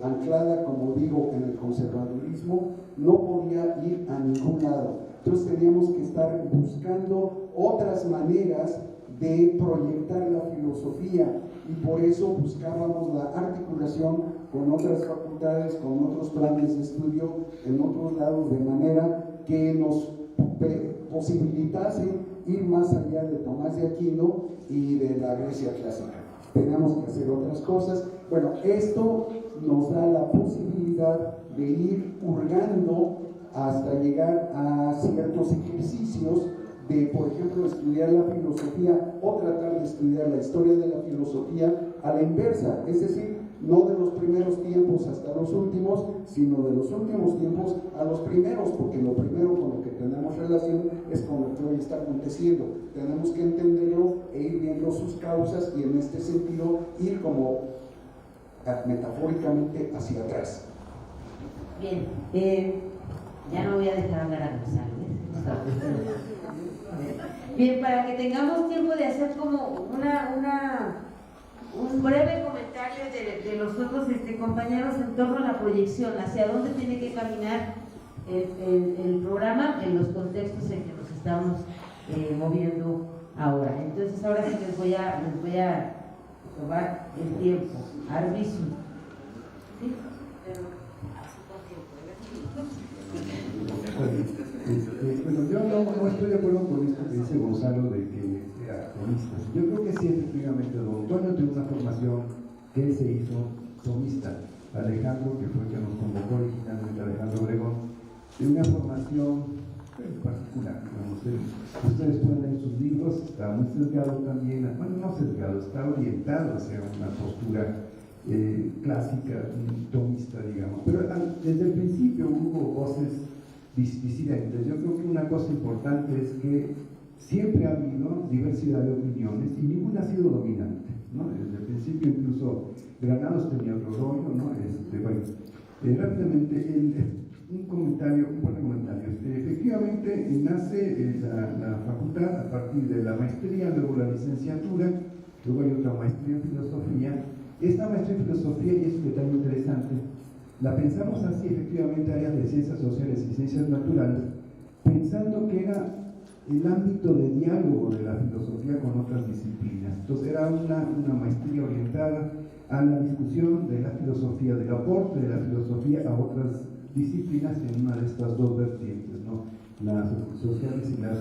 anclada, como digo, en el conservadurismo, no podía ir a ningún lado. Entonces teníamos que estar buscando otras maneras de proyectar la filosofía, y por eso buscábamos la articulación con otras facultades, con otros planes de estudio en otros lados, de manera que nos posibilitase ir más allá de Tomás de Aquino y de la Grecia clásica. Teníamos que hacer otras cosas. Bueno, esto nos da la posibilidad de ir hurgando hasta llegar a ciertos ejercicios de, por ejemplo, estudiar la filosofía o tratar de estudiar la historia de la filosofía a la inversa, es decir, no de los primeros tiempos hasta los últimos, sino de los últimos tiempos a los primeros, porque lo primero con lo que tenemos relación es con lo que hoy está aconteciendo. Tenemos que entenderlo e ir viendo sus causas, y en este sentido ir como metafóricamente hacia atrás. Bien, ya no voy a dejar hablar a Gonzalo. Bien, para que tengamos tiempo de hacer como un breve comentario de los otros compañeros en torno a la proyección, hacia dónde tiene que caminar el programa en los contextos en que nos estamos moviendo ahora. Entonces ahora sí les voy a robar el tiempo. Arbizu. ¿Sí? Bueno, yo no estoy de acuerdo con esto que dice Gonzalo de que era tomista. Yo creo que sí, efectivamente, don Antonio tuvo una formación que se hizo tomista. Alejandro, que fue el que nos convocó originalmente, Alejandro Obregón, de una formación particular. Ustedes pueden leer sus libros, está muy sesgado también, bueno, no sesgado, está orientado hacia una postura clásica, tomista, digamos. Pero desde el principio hubo voces disidentes. Yo creo que una cosa importante es que siempre ha habido diversidad de opiniones y ninguna ha sido dominante, ¿no? Desde el principio, incluso Granados tenía otro rollo, ¿no? Bueno, rápidamente, un par de comentarios. Efectivamente, nace la facultad a partir de la maestría, luego la licenciatura, luego hay otra maestría en filosofía. Esta maestría en filosofía, y es un detalle interesante, la pensamos así, efectivamente, áreas de ciencias sociales y ciencias naturales, pensando que era el ámbito de diálogo de la filosofía con otras disciplinas. Entonces era una maestría orientada a la discusión de la filosofía, del aporte de la filosofía a otras disciplinas en una de estas dos vertientes, ¿no? Las sociales y las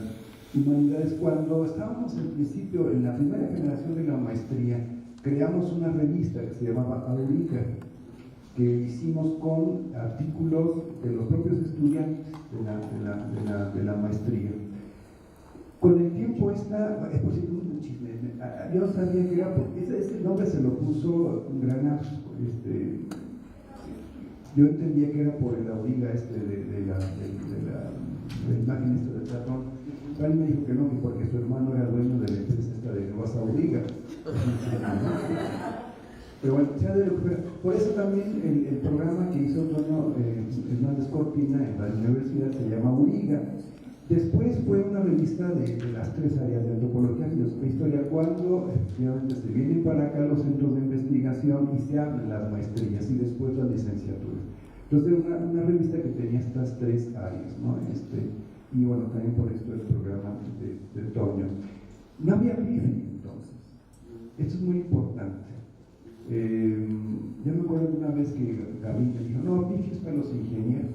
humanidades. Cuando estábamos en principio en la primera generación de la maestría, creamos una revista que se llamaba Aurica, que hicimos con artículos de los propios estudiantes de la maestría. Con el tiempo por cierto, un chisme, yo sabía que era, ese nombre se lo puso Granados, yo entendía que era por el auriga de la imagen esta de Platón. Él me dijo que no, que porque su hermano era dueño de la empresa esta de Nuevas Auriga. Pero bueno, por eso también el programa que hizo Antonio Hernández Cortina en la universidad se llama Auriga. Después fue una revista de las tres áreas de antropología, filosofía e historia, cuando efectivamente se vienen para acá los centros de investigación y se abren las maestrías y después las licenciaturas. Entonces era una revista que tenía estas tres áreas, ¿no? Y bueno, también por esto el programa de Toño. No había PIFI entonces, esto es muy importante. Yo me acuerdo de una vez que Gabriel me dijo, no, PIFI es para los ingenieros.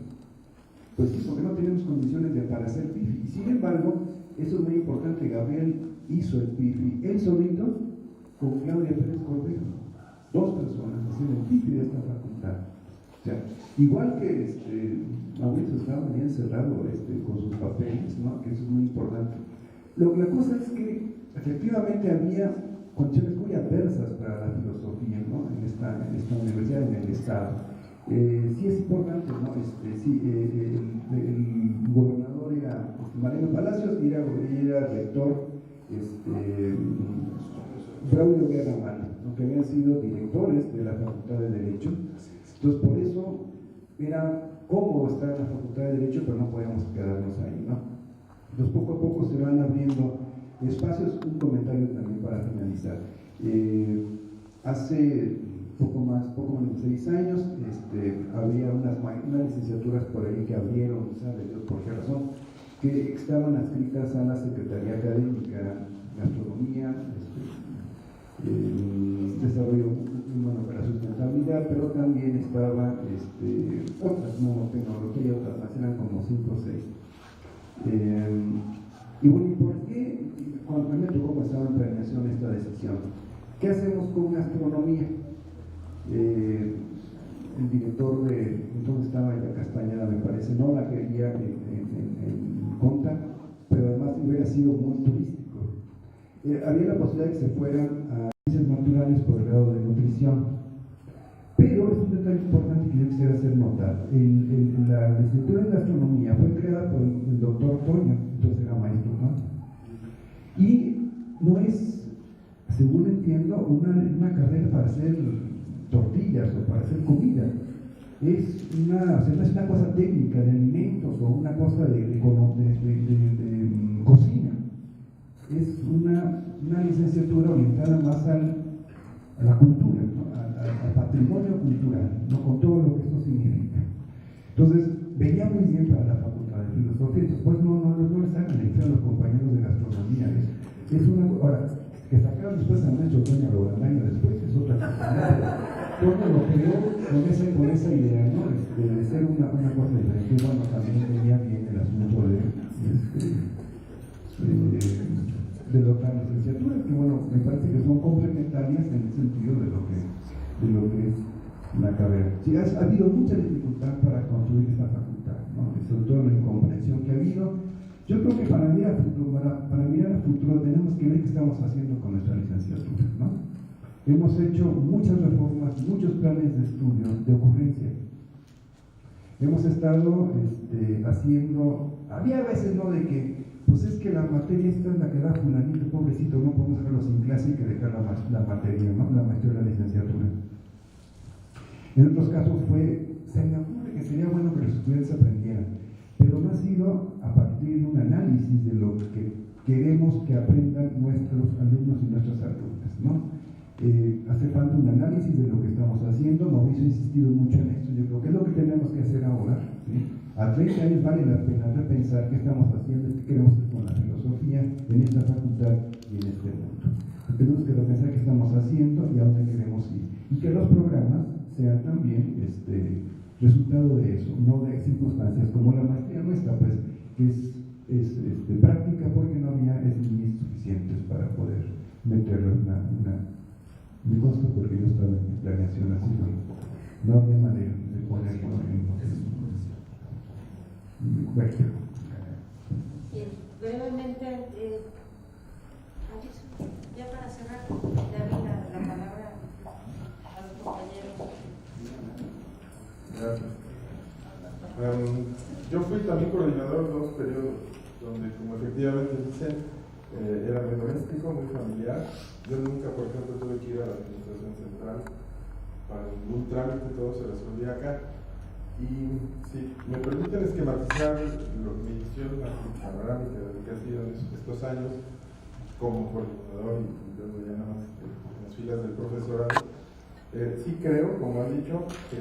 Pues sí, porque no tenemos condiciones para hacer PIFI. Y sin embargo, eso es muy importante, Gabriel hizo el PIFI, él solito, con Claudia Pérez Cordero, 2 personas haciendo el PIFI de esta facultad. O sea, igual que Mauricio estaba bien encerrado con sus papeles, ¿no? Que eso es muy importante. La cosa es que efectivamente había condiciones muy adversas para la filosofía, ¿no? en esta universidad, en el Estado. Sí es importante, ¿no? El gobernador era Mariano Palacios y era rector Braulio Guerra Mano, que habían sido directores de la Facultad de Derecho. Entonces, por eso era cómodo estar en la Facultad de Derecho, pero no podíamos quedarnos ahí, ¿no? Entonces, poco a poco se van abriendo espacios. Un comentario también para finalizar. Hace poco menos de 6 años, había unas licenciaturas por ahí que abrieron, ¿sabe Dios por qué razón? Que estaban adscritas a la Secretaría Académica, Gastronomía, Desarrollo Humano para Sustentabilidad, pero también estaba otras, nanotecnología y otras más, eran como 5 o 6. Y bueno, ¿y por qué? Cuando me tocó cuando estaba en planeación esta decisión, ¿qué hacemos con gastronomía? El director entonces estaba en la Castañeda, me parece, no la quería en Conta, pero además hubiera sido muy turístico. Había la posibilidad de que se fueran a ciencias naturales por el grado de nutrición, pero es un detalle importante que yo quisiera hacer notar. La licenciatura en gastronomía fue creada por el doctor Toño, entonces era maestro, ¿no? Y no es, según entiendo, una carrera para hacer tortillas o para hacer comida. No es una cosa técnica de alimentos o una cosa de cocina. Es una licenciatura orientada más a la cultura, ¿no? al patrimonio cultural, ¿no? Con todo lo que esto significa. Entonces, venía muy bien para la Facultad de Filosofía, después no les hagan lección a los compañeros de gastronomía. Ahora, que sacaron después a nuestro Toño Lorandaño después es otra cosa. Todo lo creó con esa idea, ¿no? De ser una cosa diferente. Bueno, también venía bien el asunto de otras licenciaturas, que bueno, me parece que son complementarias en el sentido de lo que es la carrera. Sí, ha habido mucha dificultad para construir esta facultad, ¿no? Sobre todo la incomprensión que ha habido. Yo creo que para mirar al futuro tenemos que ver qué estamos haciendo con nuestra licenciatura, ¿no? Hemos hecho muchas reformas, muchos planes de estudio, de ocurrencia. Hemos estado haciendo, había veces, ¿no?, de que, pues es que la materia esta es la que da fulanito, pobrecito, no podemos dejarlo sin clase y que dejar la materia, ¿no?, la maestría de la licenciatura. En otros casos se me ocurre que sería bueno que los estudiantes aprendieran, pero no ha sido a partir de un análisis de lo que queremos que aprendan nuestros alumnos y nuestras alumnas, ¿no? Hace falta un análisis de lo que estamos haciendo. Mauricio ha insistido mucho en esto. Yo creo que es lo que tenemos que hacer ahora, ¿sí? A 30 años vale la pena repensar qué estamos haciendo y qué queremos hacer con la filosofía en esta facultad y en este mundo. Tenemos que repensar qué estamos haciendo y a dónde queremos ir. Y que los programas sean también resultado de eso, no de circunstancias como la maestría nuestra, pues, que es práctica porque no había SMIs suficientes para poder meterlo en me consta porque yo estaba en planeación así, no había manera de ponerlo en bueno. Bien. brevemente, ya para cerrar, darle la palabra a los compañeros. Gracias. Yo fui también coordinador de 2 periodos, donde, como efectivamente dicen, era muy doméstico, muy familiar. Yo nunca, por ejemplo, tuve que ir a la administración central para ningún trámite, todo se resolvía acá. Y si me permiten esquematizar mi visión panorámica de lo que ha sido en estos años como coordinador y luego ya nada más en las filas del profesorado, sí creo, como han dicho, que,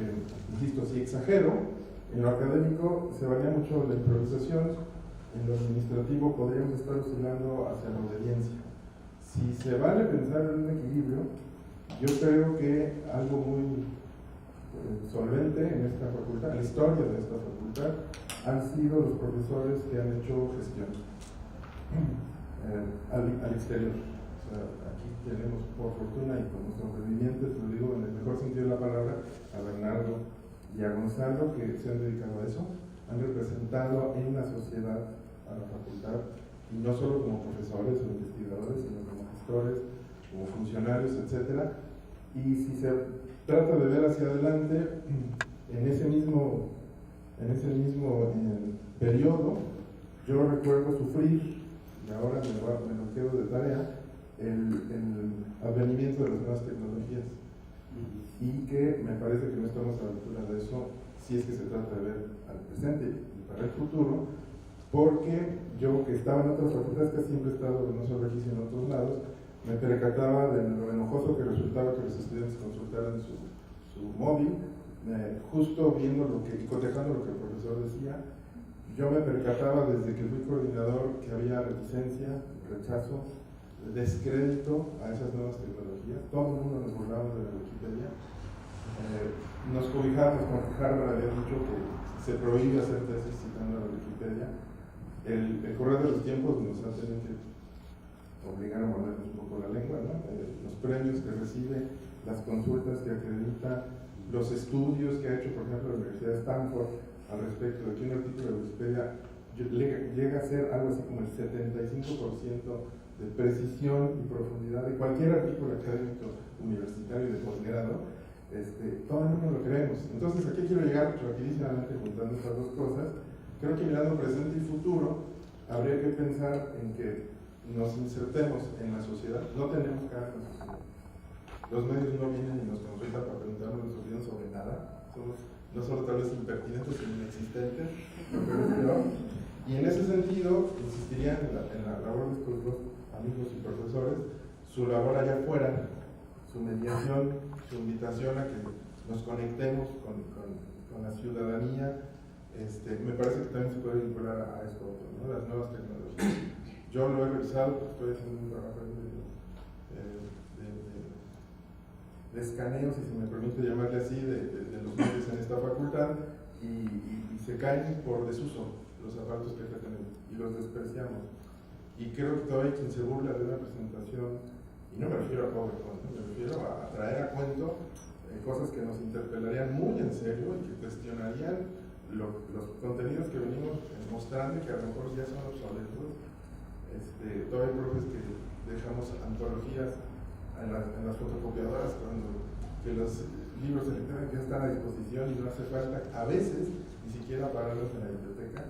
insisto, si exagero, en lo académico se valía mucho la improvisación, en lo administrativo podríamos estar oscilando hacia la obediencia. Si se vale pensar en un equilibrio, yo creo que algo muy solvente en esta facultad, en la historia de esta facultad, han sido los profesores que han hecho gestión al exterior. O sea, aquí tenemos, por fortuna y como sobrevivientes, lo digo en el mejor sentido de la palabra, a Bernardo y a Gonzalo, que se han dedicado a eso, han representado en la sociedad a la facultad, y no solo como profesores o investigadores, sino como gestores, como funcionarios, etc. Y si se trata de ver hacia adelante, en ese mismo periodo, yo recuerdo sufrir, y ahora me lo quedo de tarea, el advenimiento de las nuevas tecnologías. Y que me parece que no estamos a la altura de eso, si es que se trata de ver al presente y para el futuro, porque yo, que estaba en otras facultades, que siempre he estado no solo aquí sino en otros lados, me percataba de lo enojoso que resultaba que los estudiantes consultaran su móvil, justo viendo y cotejando lo que el profesor decía. Yo me percataba desde que fui coordinador que había reticencia, rechazo, descrédito a esas nuevas tecnologías. Todo el mundo nos burlaba de la Wikipedia. Nos cobijábamos con que Harvard había dicho que se prohíbe hacer tesis citando a la Wikipedia. El correr de los tiempos nos ha tenido que obligar a mordernos un poco la lengua, ¿no? Los premios que recibe, las consultas que acredita, los estudios que ha hecho, por ejemplo, la Universidad de Stanford al respecto de que un artículo de Wikipedia llega a ser algo así como el 75% de precisión y profundidad de cualquier artículo académico universitario de posgrado. Todo el mundo lo creemos. Entonces, aquí quiero llegar rapidísimamente juntando estas dos cosas. Creo que mirando presente y futuro, habría que pensar en que nos insertemos en la sociedad. No tenemos cara en la sociedad. Los medios no vienen y nos consultan para preguntarnos nuestra opinión sobre nada. Somos no solo tal vez impertinentes, sino inexistentes. Y en ese sentido, insistiría en la labor de estos dos amigos y profesores, su labor allá afuera, su mediación, su invitación a que nos conectemos con la ciudadanía. Me parece que también se puede vincular a esto otro, ¿no? Las nuevas tecnologías. Yo lo he revisado, estoy haciendo un trabajo de escaneo, si se me permite llamarle así, de los medios en esta facultad, y se caen por desuso los aparatos que acá tenemos y los despreciamos. Y creo que todavía hay quien se burla de una presentación, y no me refiero a PowerPoint, me refiero a traer a cuento cosas que nos interpelarían muy en serio y que cuestionarían los contenidos que venimos mostrando y que a lo mejor ya son obsoletos. Todavía hay profes que dejamos antologías en las fotocopiadoras que los libros electrónicos ya están a disposición y no hace falta a veces ni siquiera pararlos en la biblioteca.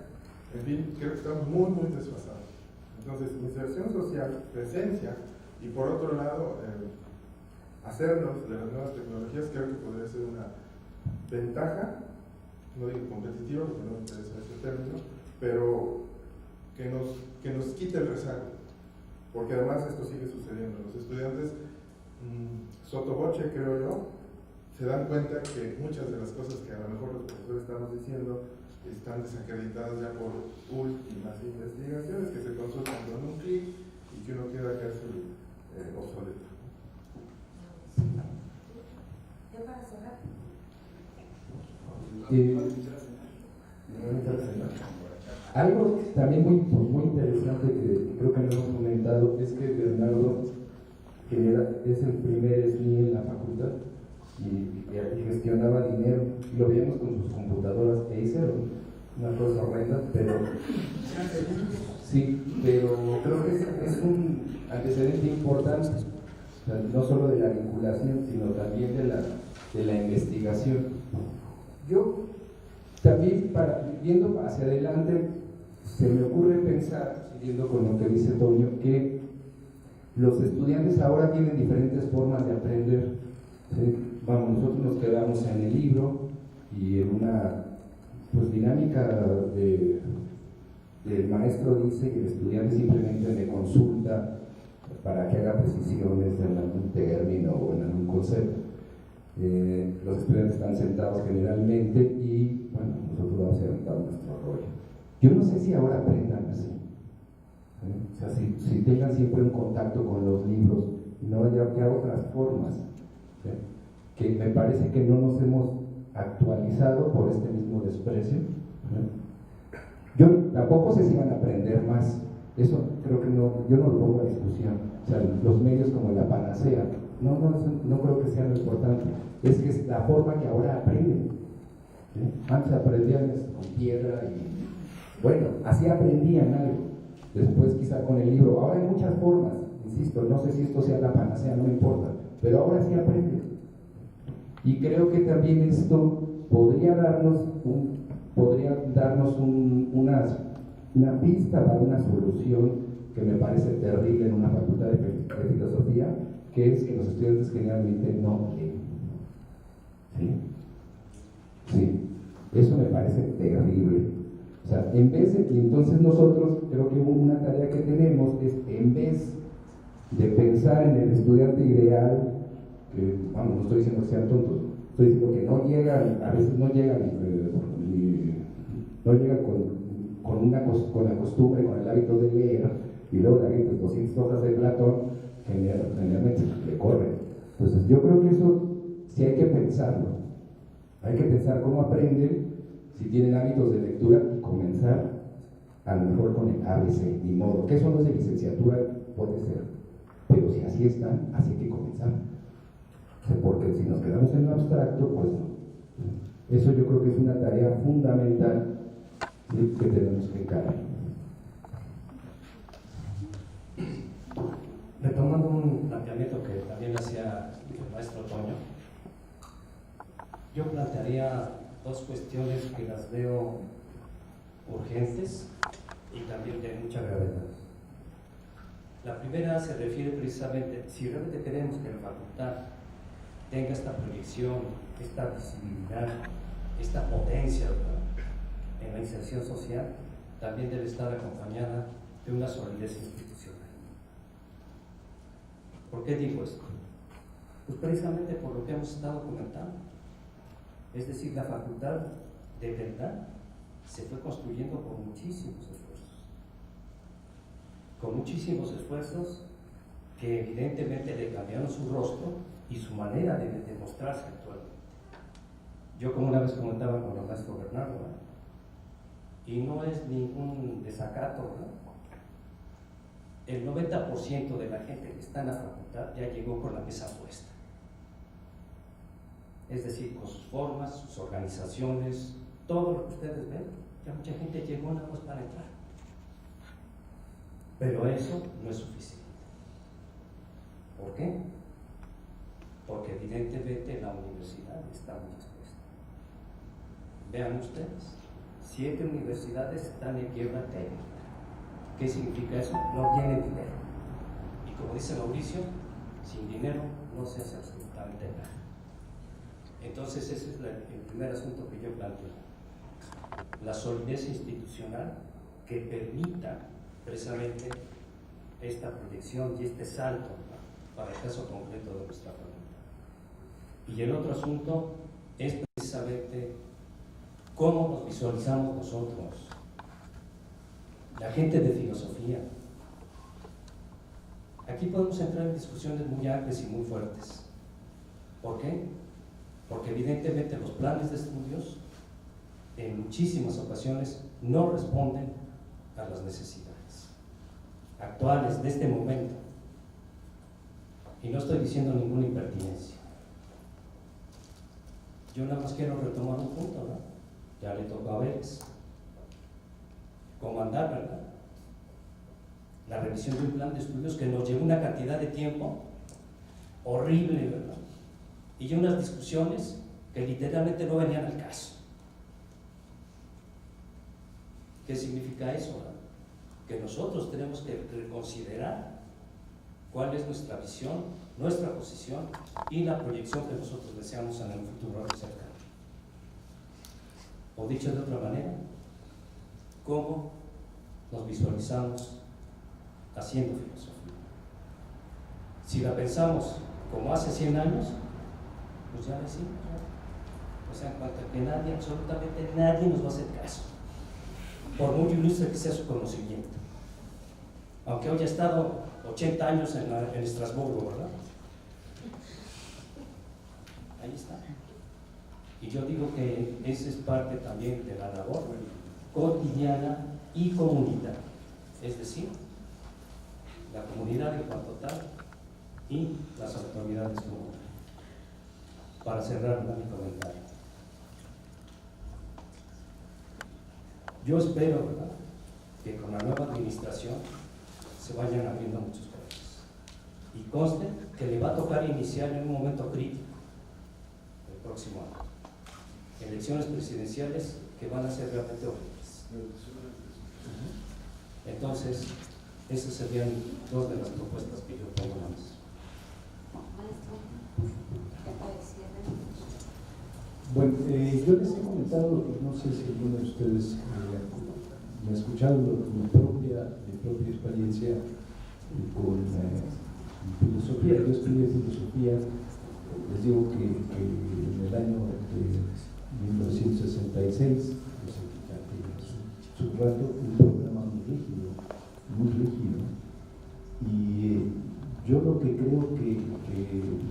En fin, creo que estamos muy, muy desfasados. Entonces, inserción social, presencia, y por otro lado, hacernos de las nuevas tecnologías, creo que podría ser una ventaja, no digo competitiva, porque no me interesa ese término, pero que nos quite el rezago, porque además esto sigue sucediendo. Los estudiantes, sotoboche, creo yo, se dan cuenta que muchas de las cosas que a lo mejor los profesores estamos diciendo están desacreditadas ya por últimas investigaciones que se consultan con un clic y que uno queda casi obsoleto. Ya para cerrar. Algo también muy interesante que creo que no hemos comentado es que Bernardo es el primer SNI en la facultad y gestionaba dinero, y lo veíamos con sus computadoras Acer, una cosa horrenda, pero sí, antecedente importante, o sea, no solo de la vinculación, sino también de la investigación. Yo también, viendo hacia adelante, se me ocurre pensar, siguiendo con lo que dice Toño, que los estudiantes ahora tienen diferentes formas de aprender. ¿Sí? Vamos, nosotros nos quedamos en el libro y en una dinámica del maestro dice y el estudiante simplemente me consulta para que haga precisiones en algún término o en algún concepto. Los estudiantes están sentados generalmente y bueno, nosotros vamos adelantando nuestro rollo. Yo no sé si ahora aprendan así. O sea, si tengan siempre un contacto con los libros y no haya otras formas, ¿sí? Que me parece que no nos hemos actualizado por este mismo desprecio. Yo tampoco sé si van a aprender más, eso creo que no, yo no lo pongo a discusión. O sea, los medios como la panacea, no creo que sea lo importante, es que es la forma que ahora aprenden. ¿Sí? Antes aprendían con piedra y bueno, así aprendían algo. Después quizá con el libro, ahora hay muchas formas, insisto, no sé si esto sea la panacea, no me importa, pero ahora sí aprenden. Y creo que también esto podría darnos una pista para una solución que me parece terrible en una facultad de filosofía, que es que los estudiantes generalmente no leen. ¿Sí? Sí, eso me parece terrible. O sea, en vez de, y entonces nosotros creo que una tarea que tenemos es, en vez de pensar en el estudiante ideal, que vamos, no estoy diciendo que sean tontos, estoy diciendo que no llegan, a veces no llegan con la costumbre, con el hábito de leer, y luego le avientas 200 hojas de Platón, generalmente le corren. Entonces yo creo que eso sí hay que pensarlo, hay que pensar cómo aprenden, si tienen hábitos de lectura, y comenzar a lo mejor con el ABC, ni modo, que eso no es de licenciatura, puede ser, pero si así están, así hay que comenzar. Porque si nos quedamos en lo abstracto, pues no. Eso yo creo que es una tarea fundamental, ¿sí?, que tenemos que encarar. Retomando un planteamiento que también hacía el maestro Toño, yo plantearía dos cuestiones que las veo urgentes y también de mucha gravedad. La primera se refiere precisamente, si realmente queremos que la facultad tenga esta proyección, esta visibilidad, esta potencia, ¿verdad?, en la inserción social, también debe estar acompañada de una solidez institucional. ¿Por qué digo esto? Pues precisamente por lo que hemos estado comentando. Es decir, la facultad de verdad se fue construyendo con muchísimos esfuerzos. Con muchísimos esfuerzos que evidentemente le cambiaron su rostro y su manera de demostrarse actualmente. Yo, como una vez comentaba con el maestro Bernardo, y no es ningún desacato, ¿no?, el 90% de la gente que está en la facultad ya llegó con la mesa puesta. Es decir, con sus formas, sus organizaciones, todo lo que ustedes ven, ya mucha gente llegó nada más para entrar. Pero eso no es suficiente. ¿Por qué? Porque evidentemente la universidad está muy expuesta. Vean ustedes, 7 universidades están en quiebra técnica. ¿Qué significa eso? No tienen dinero. Y como dice Mauricio, sin dinero no se hace absolutamente nada. Entonces ese es el primer asunto que yo planteo. La solidez institucional que permita precisamente esta proyección y este salto, ¿no?, para el caso concreto de nuestra facultad. Y el otro asunto es precisamente cómo nos visualizamos nosotros, la gente de filosofía. Aquí podemos entrar en discusiones muy amplias y muy fuertes. ¿Por qué? Porque evidentemente los planes de estudios en muchísimas ocasiones no responden a las necesidades actuales de este momento. Y no estoy diciendo ninguna impertinencia. Yo nada más quiero retomar un punto, ¿no? Ya le tocó a Vélez comandar, ¿verdad?, la revisión de un plan de estudios que nos llevó una cantidad de tiempo horrible, ¿verdad? Y unas discusiones que literalmente no venían al caso. ¿Qué significa eso, verdad? Que nosotros tenemos que reconsiderar cuál es nuestra visión, nuestra posición y la proyección que nosotros deseamos en el futuro cercano. O dicho de otra manera, cómo nos visualizamos haciendo filosofía. Si la pensamos como hace 100 años, pues ya decimos, ¿no? O sea, en cuanto a que nadie, absolutamente nadie nos va a hacer caso, por muy ilustre que sea su conocimiento. Aunque hoy ha estado 80 años en Estrasburgo, ¿verdad? Ahí está. Y yo digo que esa es parte también de la labor cotidiana y comunitaria, es decir, la comunidad en cuanto tal y las autoridades comunales. Para cerrar mi comentario, yo espero, ¿verdad?, que con la nueva administración se vayan abriendo muchos caminos y conste que le va a tocar iniciar en un momento crítico el próximo año, elecciones presidenciales que van a ser realmente horribles. Entonces, esas serían dos de las propuestas que yo pongo en la mesa. Bueno, yo les he comentado, no sé si alguno de ustedes me ha escuchado, mi propia experiencia con filosofía. Yo estudié filosofía, les digo que en el año de 1966, subrayando un programa muy rígido, y yo lo que creo que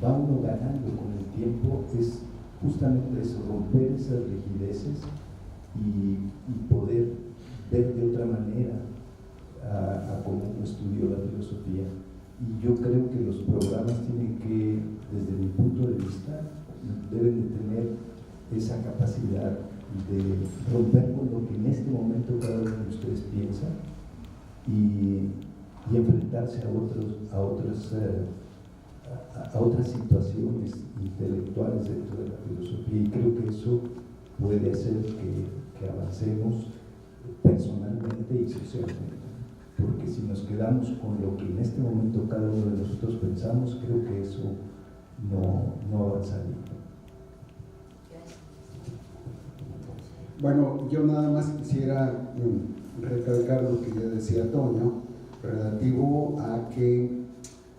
va uno ganando con el tiempo es justamente eso, romper esas rigideces y poder ver de otra manera a cómo uno estudió la filosofía. Y yo creo que los programas tienen que, desde mi punto de vista, deben de tener esa capacidad de romper con lo que en este momento cada uno de ustedes piensa y enfrentarse a otras situaciones intelectuales dentro de la filosofía, y creo que eso puede hacer que avancemos personalmente y socialmente, porque si nos quedamos con lo que en este momento cada uno de nosotros pensamos, creo que eso no avanzaría. Bueno, yo nada más quisiera recalcar lo que ya decía Toño, relativo a que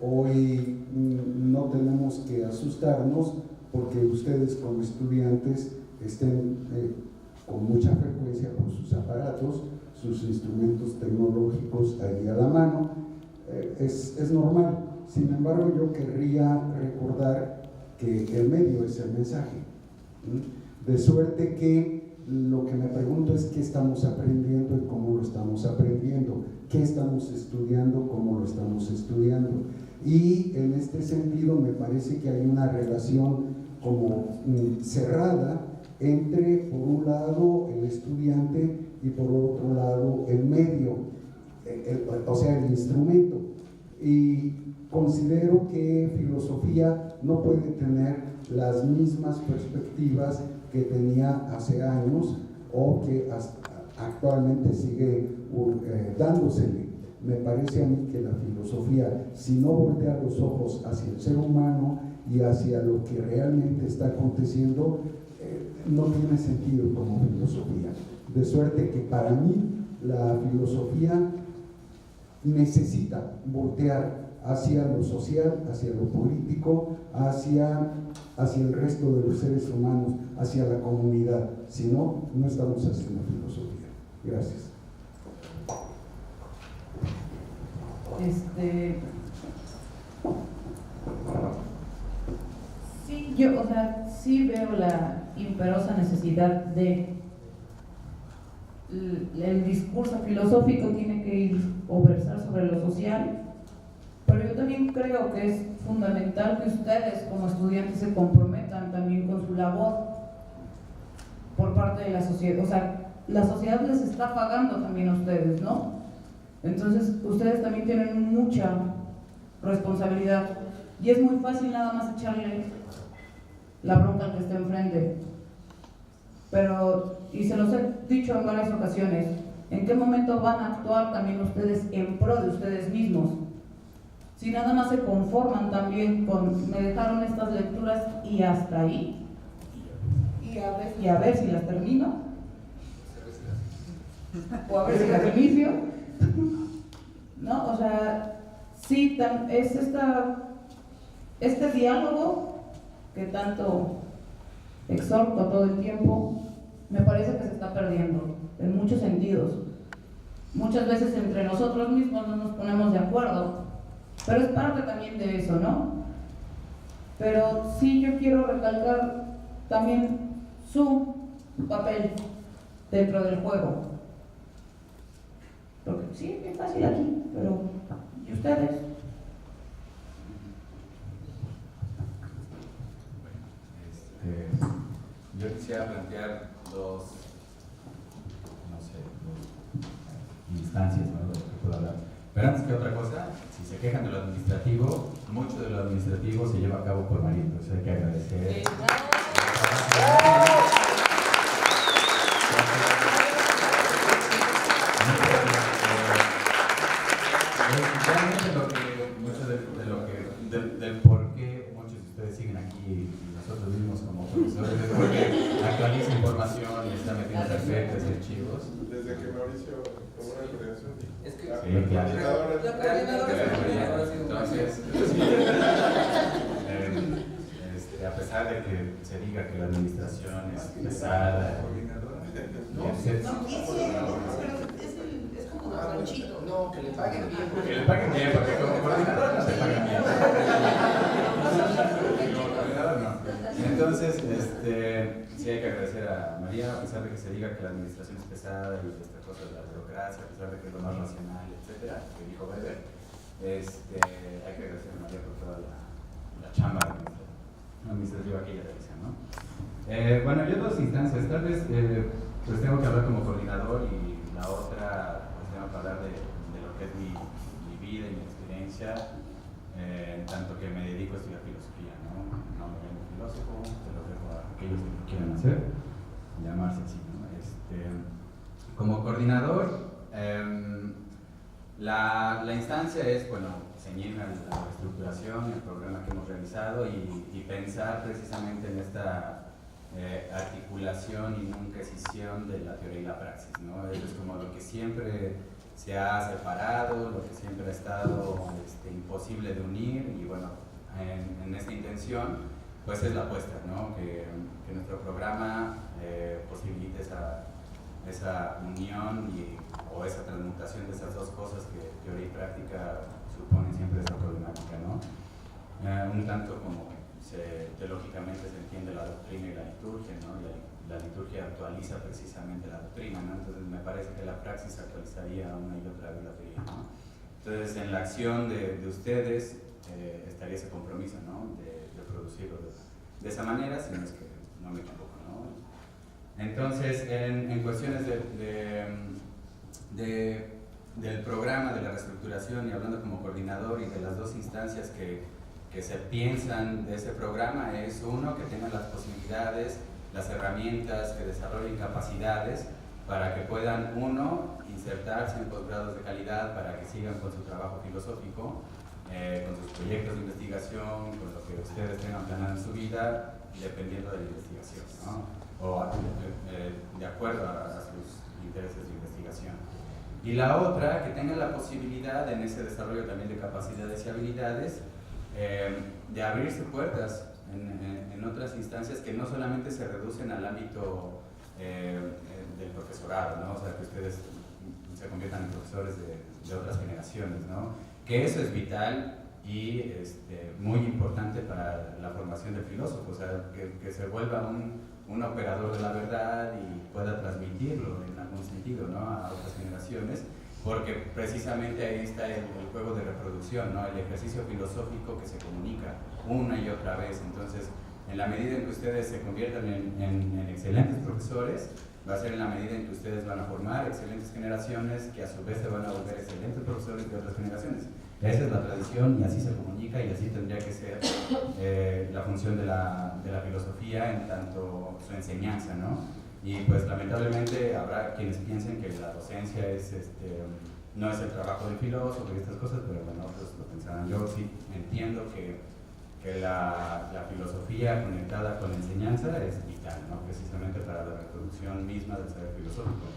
hoy no tenemos que asustarnos porque ustedes como estudiantes estén con mucha frecuencia con sus aparatos, sus instrumentos tecnológicos ahí a la mano, es normal. Sin embargo, yo querría recordar que el medio es el mensaje, de suerte que lo que me pregunto es qué estamos aprendiendo y cómo lo estamos aprendiendo, qué estamos estudiando, cómo lo estamos estudiando. Y en este sentido me parece que hay una relación como cerrada entre, por un lado, el estudiante y por otro lado, el medio, o sea, el instrumento. Y considero que filosofía no puede tener las mismas perspectivas que tenía hace años o que actualmente sigue dándosele. Me parece a mí que la filosofía, si no voltea los ojos hacia el ser humano y hacia lo que realmente está aconteciendo, no tiene sentido como filosofía. De suerte que para mí la filosofía necesita voltear hacia lo social, hacia lo político, hacia el resto de los seres humanos, hacia la comunidad. Si no, no estamos haciendo filosofía. Gracias. Sí, yo, o sea, sí veo la imperiosa necesidad de el discurso filosófico tiene que ir o versar sobre lo social, pero yo también creo que es fundamental que ustedes como estudiantes se comprometan también con su labor por parte de la sociedad. O sea, la sociedad les está pagando también a ustedes, ¿no? Entonces, ustedes también tienen mucha responsabilidad y es muy fácil nada más echarle la bronca al que está enfrente. Pero, y se los he dicho en varias ocasiones, ¿en qué momento van a actuar también ustedes en pro de ustedes mismos? Si nada más se conforman también con me dejaron estas lecturas y hasta ahí, y a ver si las termino, o a ver si las inicio, ¿no? O sea, sí, es este diálogo que tanto exhorto todo el tiempo, me parece que se está perdiendo en muchos sentidos. Muchas veces entre nosotros mismos no nos ponemos de acuerdo, pero es parte también de eso, ¿no? Pero sí yo quiero recalcar también su papel dentro del juego. Porque sí, es bien fácil aquí, pero ¿y ustedes? Yo quisiera plantear dos instancias, ¿no?, de lo que puedo hablar. Pero antes que otra cosa, si se quejan de lo administrativo, mucho de lo administrativo se lleva a cabo por María, entonces hay que agradecer. Del por qué muchos de ustedes siguen aquí y nosotros mismos como profesores, es porque actualiza información y está metiendo perfectos y archivos. Desde que Mauricio tomó la coordinación. Es que sí, claro. Entonces, a pesar de que se diga que la administración es pesada, Es como ranchito. No, que le paguen bien. que le paguen bien, porque como coordinador no se pagan bien. Como coordinador no. Entonces, sí hay que agradecer a María, a pesar de que se diga que la administración es pesada y esta cosa de la burocracia, a pesar de que es lo más racional, etcétera, que dijo Weber, hay que agradecer a María por toda la chamba administrativa que ella realiza, ¿no? Bueno, yo dos instancias, tal vez pues tengo que hablar como coordinador y la otra pues tengo que hablar de lo que es mi vida y mi experiencia, en tanto que me dedico a estudiar filosofía, ¿no? No me llamo filósofo, se lo dejo a aquellos que lo quieran hacer, llamarse así, ¿no? Como coordinador, la instancia es, bueno, ceñirme a la estructuración, el programa que hemos realizado y pensar precisamente en esta articulación y nunca escisión de la teoría y la praxis, ¿no? Eso es como lo que siempre se ha separado, lo que siempre ha estado imposible de unir y bueno, en esta intención pues es la apuesta, ¿no? Que nuestro programa posibilite esa unión o esa transmutación de esas dos cosas que teoría y práctica suponen siempre esa problemática, ¿no? Un tanto como teológicamente se entiende la doctrina y la liturgia, ¿no? La liturgia actualiza precisamente la doctrina, ¿no? Entonces me parece que la praxis actualizaría una y otra vez la teoría, ¿no? Entonces en la acción de ustedes estaría ese compromiso, ¿no? De producirlo de esa manera, si no es que no me equivoco, ¿no? Entonces en cuestiones del programa, de la reestructuración y hablando como coordinador y de las dos instancias que se piensan de ese programa es uno, que tengan las posibilidades, las herramientas, que desarrollen capacidades para que puedan, uno, insertarse en posgrados de calidad para que sigan con su trabajo filosófico, con sus proyectos de investigación, con lo que ustedes tengan planeado en su vida, dependiendo de la investigación, ¿no? O de acuerdo a sus intereses de investigación. Y la otra, que tengan la posibilidad en ese desarrollo también de capacidades y habilidades, de abrirse puertas en otras instancias que no solamente se reducen al ámbito del profesorado, ¿no? O sea, que ustedes se conviertan en profesores de otras generaciones, ¿no? Que eso es vital y muy importante para la formación del filósofo, o sea, que se vuelva un operador de la verdad y pueda transmitirlo en algún sentido, ¿no? A otras generaciones, porque precisamente ahí está el juego de reproducción, ¿no? El ejercicio filosófico que se comunica una y otra vez. Entonces, en la medida en que ustedes se conviertan en excelentes profesores, va a ser en la medida en que ustedes van a formar excelentes generaciones que a su vez se van a volver excelentes profesores de otras generaciones. Esa es la tradición y así se comunica y así tendría que ser la función de la filosofía en tanto su enseñanza, ¿no? Y pues lamentablemente habrá quienes piensen que la docencia es, no es el trabajo del filósofo y estas cosas, pero bueno, pues lo pensarán. Yo sí entiendo que la filosofía conectada con la enseñanza es vital, ¿no? Precisamente para la reproducción misma del saber filosófico.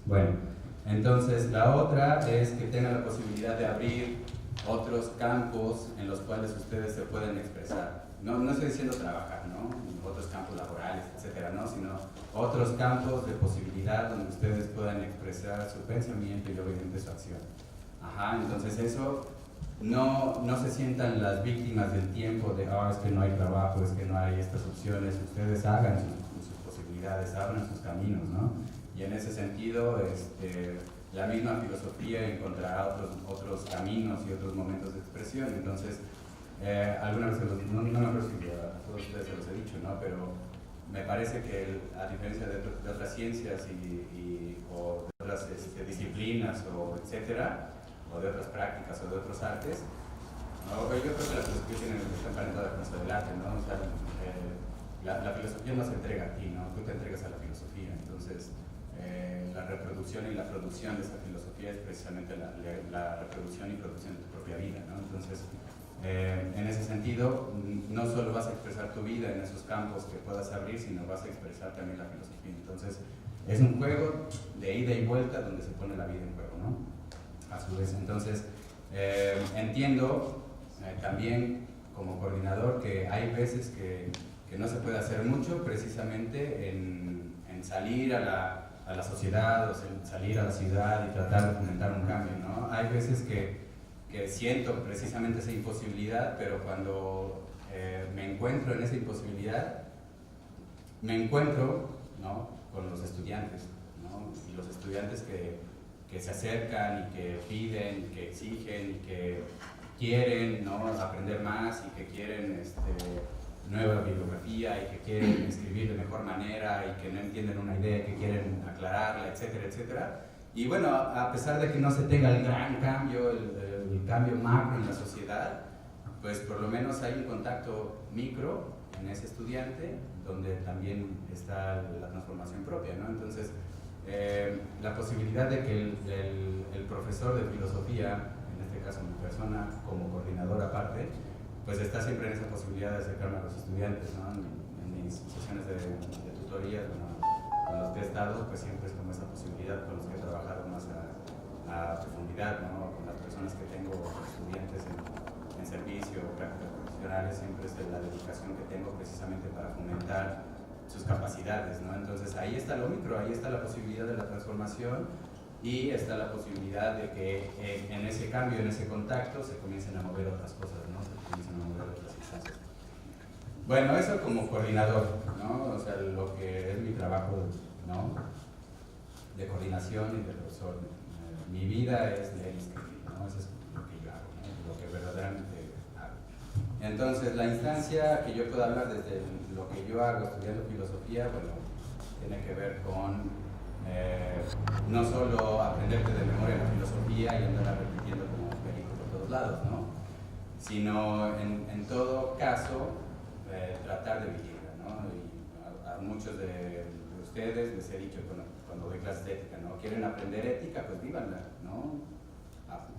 Bueno, entonces la otra es que tengan la posibilidad de abrir otros campos en los cuales ustedes se pueden expresar. No estoy diciendo trabajar, ¿no? Otros campos laborales, etcétera, ¿no? Sino otros campos de posibilidad donde ustedes puedan expresar su pensamiento y obviamente su acción. Ajá, entonces eso, no se sientan las víctimas del tiempo de, es que no hay trabajo, es que no hay estas opciones. Ustedes hagan sus posibilidades, abran sus caminos, ¿no? Y en ese sentido, la misma filosofía encontrará otros caminos y otros momentos de expresión. Entonces, alguna vez no me acuerdo si a todos ustedes se los he dicho, ¿no? Pero me parece que a diferencia de otras ciencias o de otras disciplinas o etcétera, o de otras prácticas o de otros artes, ¿no? Yo creo que la filosofía está emparentada con eso del arte, ¿no? O sea, la filosofía no se entrega a ti, ¿no? Tú te entregas a la filosofía. Entonces, la reproducción y la producción de esa filosofía es precisamente la reproducción y producción de tu propia vida, ¿no? Entonces, en ese sentido, no solo vas a expresar tu vida en esos campos que puedas abrir, sino vas a expresar también la filosofía. Entonces, es un juego de ida y vuelta donde se pone la vida en juego, ¿no? A su vez. Entonces, entiendo también como coordinador que hay veces que no se puede hacer mucho precisamente en salir a la sociedad o salir a la ciudad y tratar de fomentar un cambio, ¿no? Hay veces que siento precisamente esa imposibilidad, pero cuando me encuentro en esa imposibilidad, me encuentro, ¿no?, con los estudiantes, ¿no? Y los estudiantes que se acercan y que piden, que exigen y que quieren, ¿no?, aprender más y que quieren nueva bibliografía y que quieren escribir de mejor manera y que no entienden una idea y que quieren aclararla, etcétera, etcétera. Y bueno, a pesar de que no se tenga el gran cambio, el cambio macro en la sociedad, pues por lo menos hay un contacto micro en ese estudiante donde también está la transformación propia, ¿no? Entonces, la posibilidad de que el profesor de filosofía, en este caso mi persona como coordinador aparte, pues está siempre en esa posibilidad de acercarme a los estudiantes, ¿no? En mis sesiones de tutoría, con los que he estado, pues siempre es como esa posibilidad con los que he trabajado más a profundidad, ¿no? Con las personas que tengo, estudiantes en servicio, prácticas profesionales, siempre es la dedicación que tengo precisamente para fomentar sus capacidades, ¿no? Entonces ahí está lo micro, ahí está la posibilidad de la transformación y está la posibilidad de que en ese cambio, en ese contacto, se comiencen a mover otras cosas, ¿no? Se comiencen a mover otras instancias. Bueno, eso como coordinador, ¿no? O sea, lo que es mi trabajo, ¿no?, de coordinación y de profesor. Mi vida es leer y escribir, ¿no? Eso es lo que yo hago, ¿no?, lo que verdaderamente hago. Entonces, la instancia que yo puedo hablar desde lo que yo hago estudiando filosofía, bueno, tiene que ver con no solo aprenderte de memoria la filosofía y andarla repitiendo como un perico por todos lados, ¿no?, sino en todo caso tratar de vivirla, ¿no? Y a muchos de ustedes les he dicho cuando doy clases de ética, ¿no? ¿Quieren aprender ética? Pues vívanla, ¿no?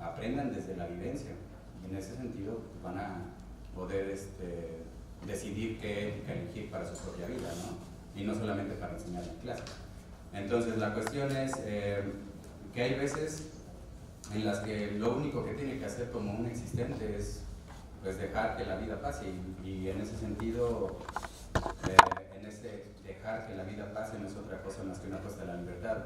Aprendan desde la vivencia y en ese sentido van a poder decidir qué ética elegir para su propia vida, ¿no? Y no solamente para enseñar en clase. Entonces la cuestión es que hay veces en las que lo único que tiene que hacer como un existente es pues dejar que la vida pase y en ese sentido dejar que la vida pase no es otra cosa más que una apuesta a la libertad.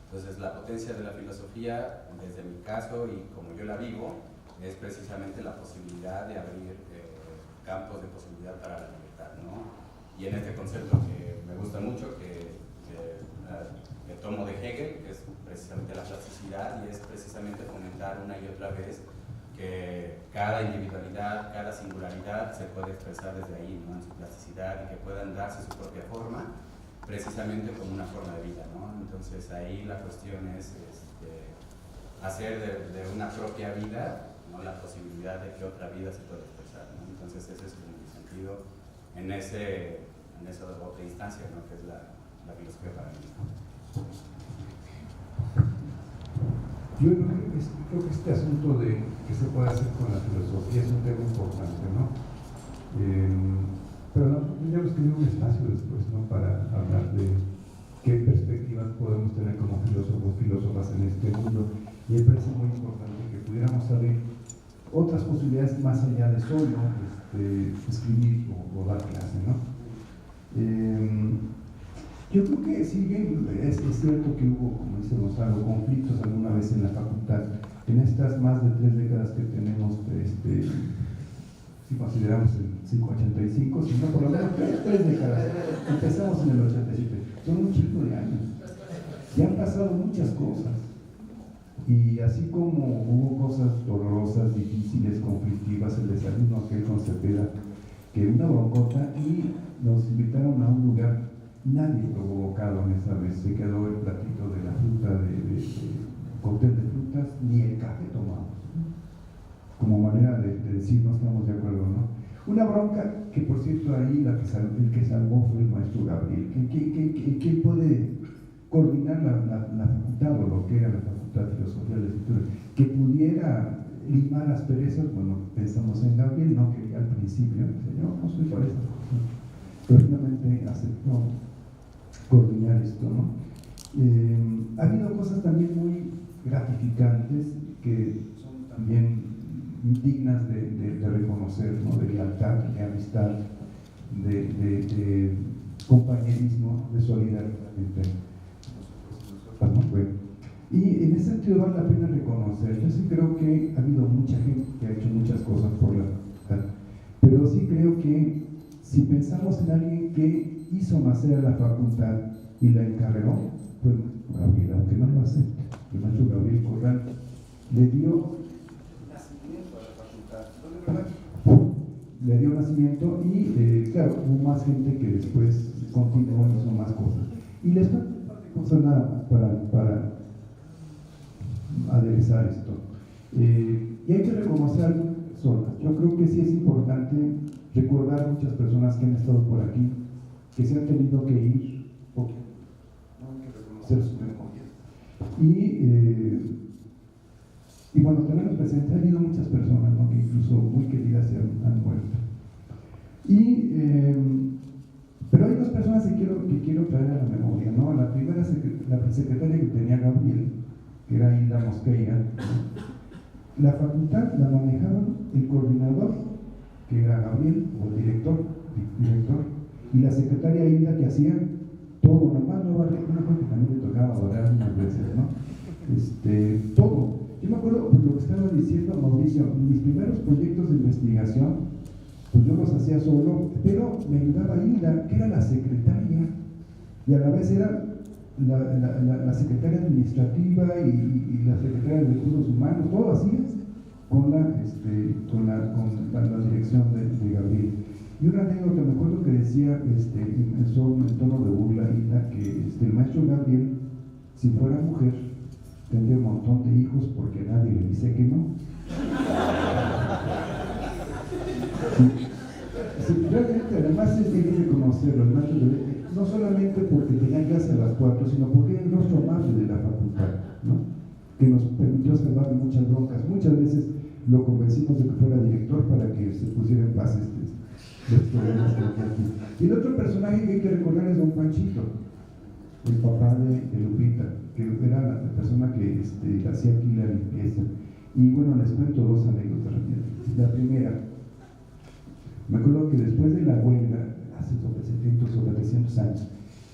Entonces la potencia de la filosofía, desde mi caso y como yo la vivo, es precisamente la posibilidad de abrir campos de posibilidad para la libertad, ¿no? Y en este concepto que me gusta mucho, que tomo de Hegel, que es precisamente la plasticidad y es precisamente fomentar una y otra vez que cada individualidad, cada singularidad se puede expresar desde ahí, ¿no?, en su plasticidad y que puedan darse su propia forma precisamente como una forma de vida, ¿no? Entonces ahí la cuestión es hacer de una propia vida, ¿no?, la posibilidad de que otra vida se pueda expresar, ¿no? Entonces ese es como mi sentido en esa otra instancia, ¿no?, que es la filosofía para mí. Yo creo que este asunto de qué se puede hacer con la filosofía es un tema importante, ¿no? Pero nosotros tendríamos que tener un espacio después, ¿no?, para hablar de qué perspectivas podemos tener como filósofos, filósofas en este mundo. Y me parece muy importante que pudiéramos abrir otras posibilidades más allá de solo escribir o dar clase, ¿no? Yo creo que siguen, es cierto que hubo, como dice Gonzalo, conflictos alguna vez en la facultad. En estas más de 3 décadas que tenemos, si consideramos el 585, si no por lo menos 3 décadas, empezamos en el 87, son un chico de años. Ya han pasado muchas cosas. Y así como hubo cosas dolorosas, difíciles, conflictivas, el desayuno aquel con Cepeda, que una broncota, y nos invitaron a un lugar, nadie provocado en esa vez, se quedó el platito de la fruta, de cóctel de frutas, ni el café tomamos, como manera de decir no estamos de acuerdo, ¿no? Una bronca que, por cierto, ahí el que salvó fue el maestro Gabriel, que puede coordinar la facultad, o lo que era la facultad de filosofía de la escritura, que pudiera limar las perezas. Bueno, pensamos en Gabriel, no quería al principio, yo no soy para eso, pero finalmente aceptó coordinar esto, ¿no? Ha habido cosas también muy gratificantes que son también dignas de reconocer, ¿no?, de lealtad, de amistad, de compañerismo, de solidaridad entre y en ese sentido vale la pena reconocer. Yo sí creo que ha habido mucha gente que ha hecho muchas cosas por la facultad, pero sí creo que si pensamos en alguien que hizo nacer a la facultad y la encarregó, pues Gabriel, aunque no lo acepte, el maestro Gabriel Corral le dio nacimiento a la facultad. Le dio nacimiento y, claro, hubo más gente que después continuó y hizo más cosas. Y les falta cosas nada para aderezar esto. Y hay que reconocer a algunas personas. Yo creo que sí es importante recordar muchas personas que han estado por aquí, que se han tenido que ir, porque no hay que reconocer su memoria. Y bueno, tenerlos presentes, ha habido muchas personas, ¿no?, que incluso muy queridas se han muerto. Pero hay dos personas que quiero traer a la memoria, ¿no? La primera, la secretaria que tenía Gabriel, que era Hilda Mosqueira. La facultad la manejaba el coordinador, que era Gabriel, o el director, y la secretaria Hilda, que hacía todo, nomás no barría, una cosa que también le tocaba orar unas veces, ¿no? Todo. Yo me acuerdo por lo que estaba diciendo Mauricio, mis primeros proyectos de investigación, pues yo los hacía solo, pero me ayudaba Hilda, que era la secretaria, y a la vez era la secretaria administrativa y la secretaria de recursos humanos, todo hacía con la dirección de Gabriel. Y una anécdota, me acuerdo que decía en tono de burla Hilda, que el maestro Gabriel, si fuera mujer, tendría un montón de hijos porque nadie le dice que no. Sí, realmente, además es que hay que reconocerlo, el maestro Gabriel, no solamente porque tenía clase a las 4, sino porque era el rostro amable de la facultad, ¿no?, que nos permitió salvar muchas broncas. Muchas veces lo convencimos de que fuera director para que se pusiera en paz los problemas que había aquí. Y el otro personaje que hay que recordar es don Panchito, el papá de Lupita, que era la persona que hacía aquí la limpieza. Y bueno, les cuento dos anécdotas rápidas. La primera, me acuerdo que después de la huelga, hace sobre 700 o 700 años,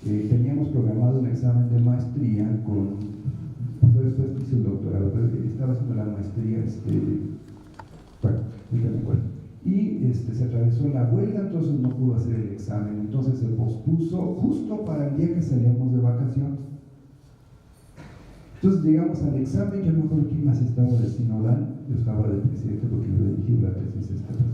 teníamos programado un examen de maestría después hice el doctorado, pero estaba haciendo la maestría, bueno, ahorita me acuerdo. Y se atravesó la huelga, entonces no pudo hacer el examen, entonces se pospuso justo para el día que salíamos de vacaciones. Entonces llegamos al examen, yo no me acuerdo quién más estaba de sinodal, yo estaba de presidente porque yo dirigí la tesis esta persona.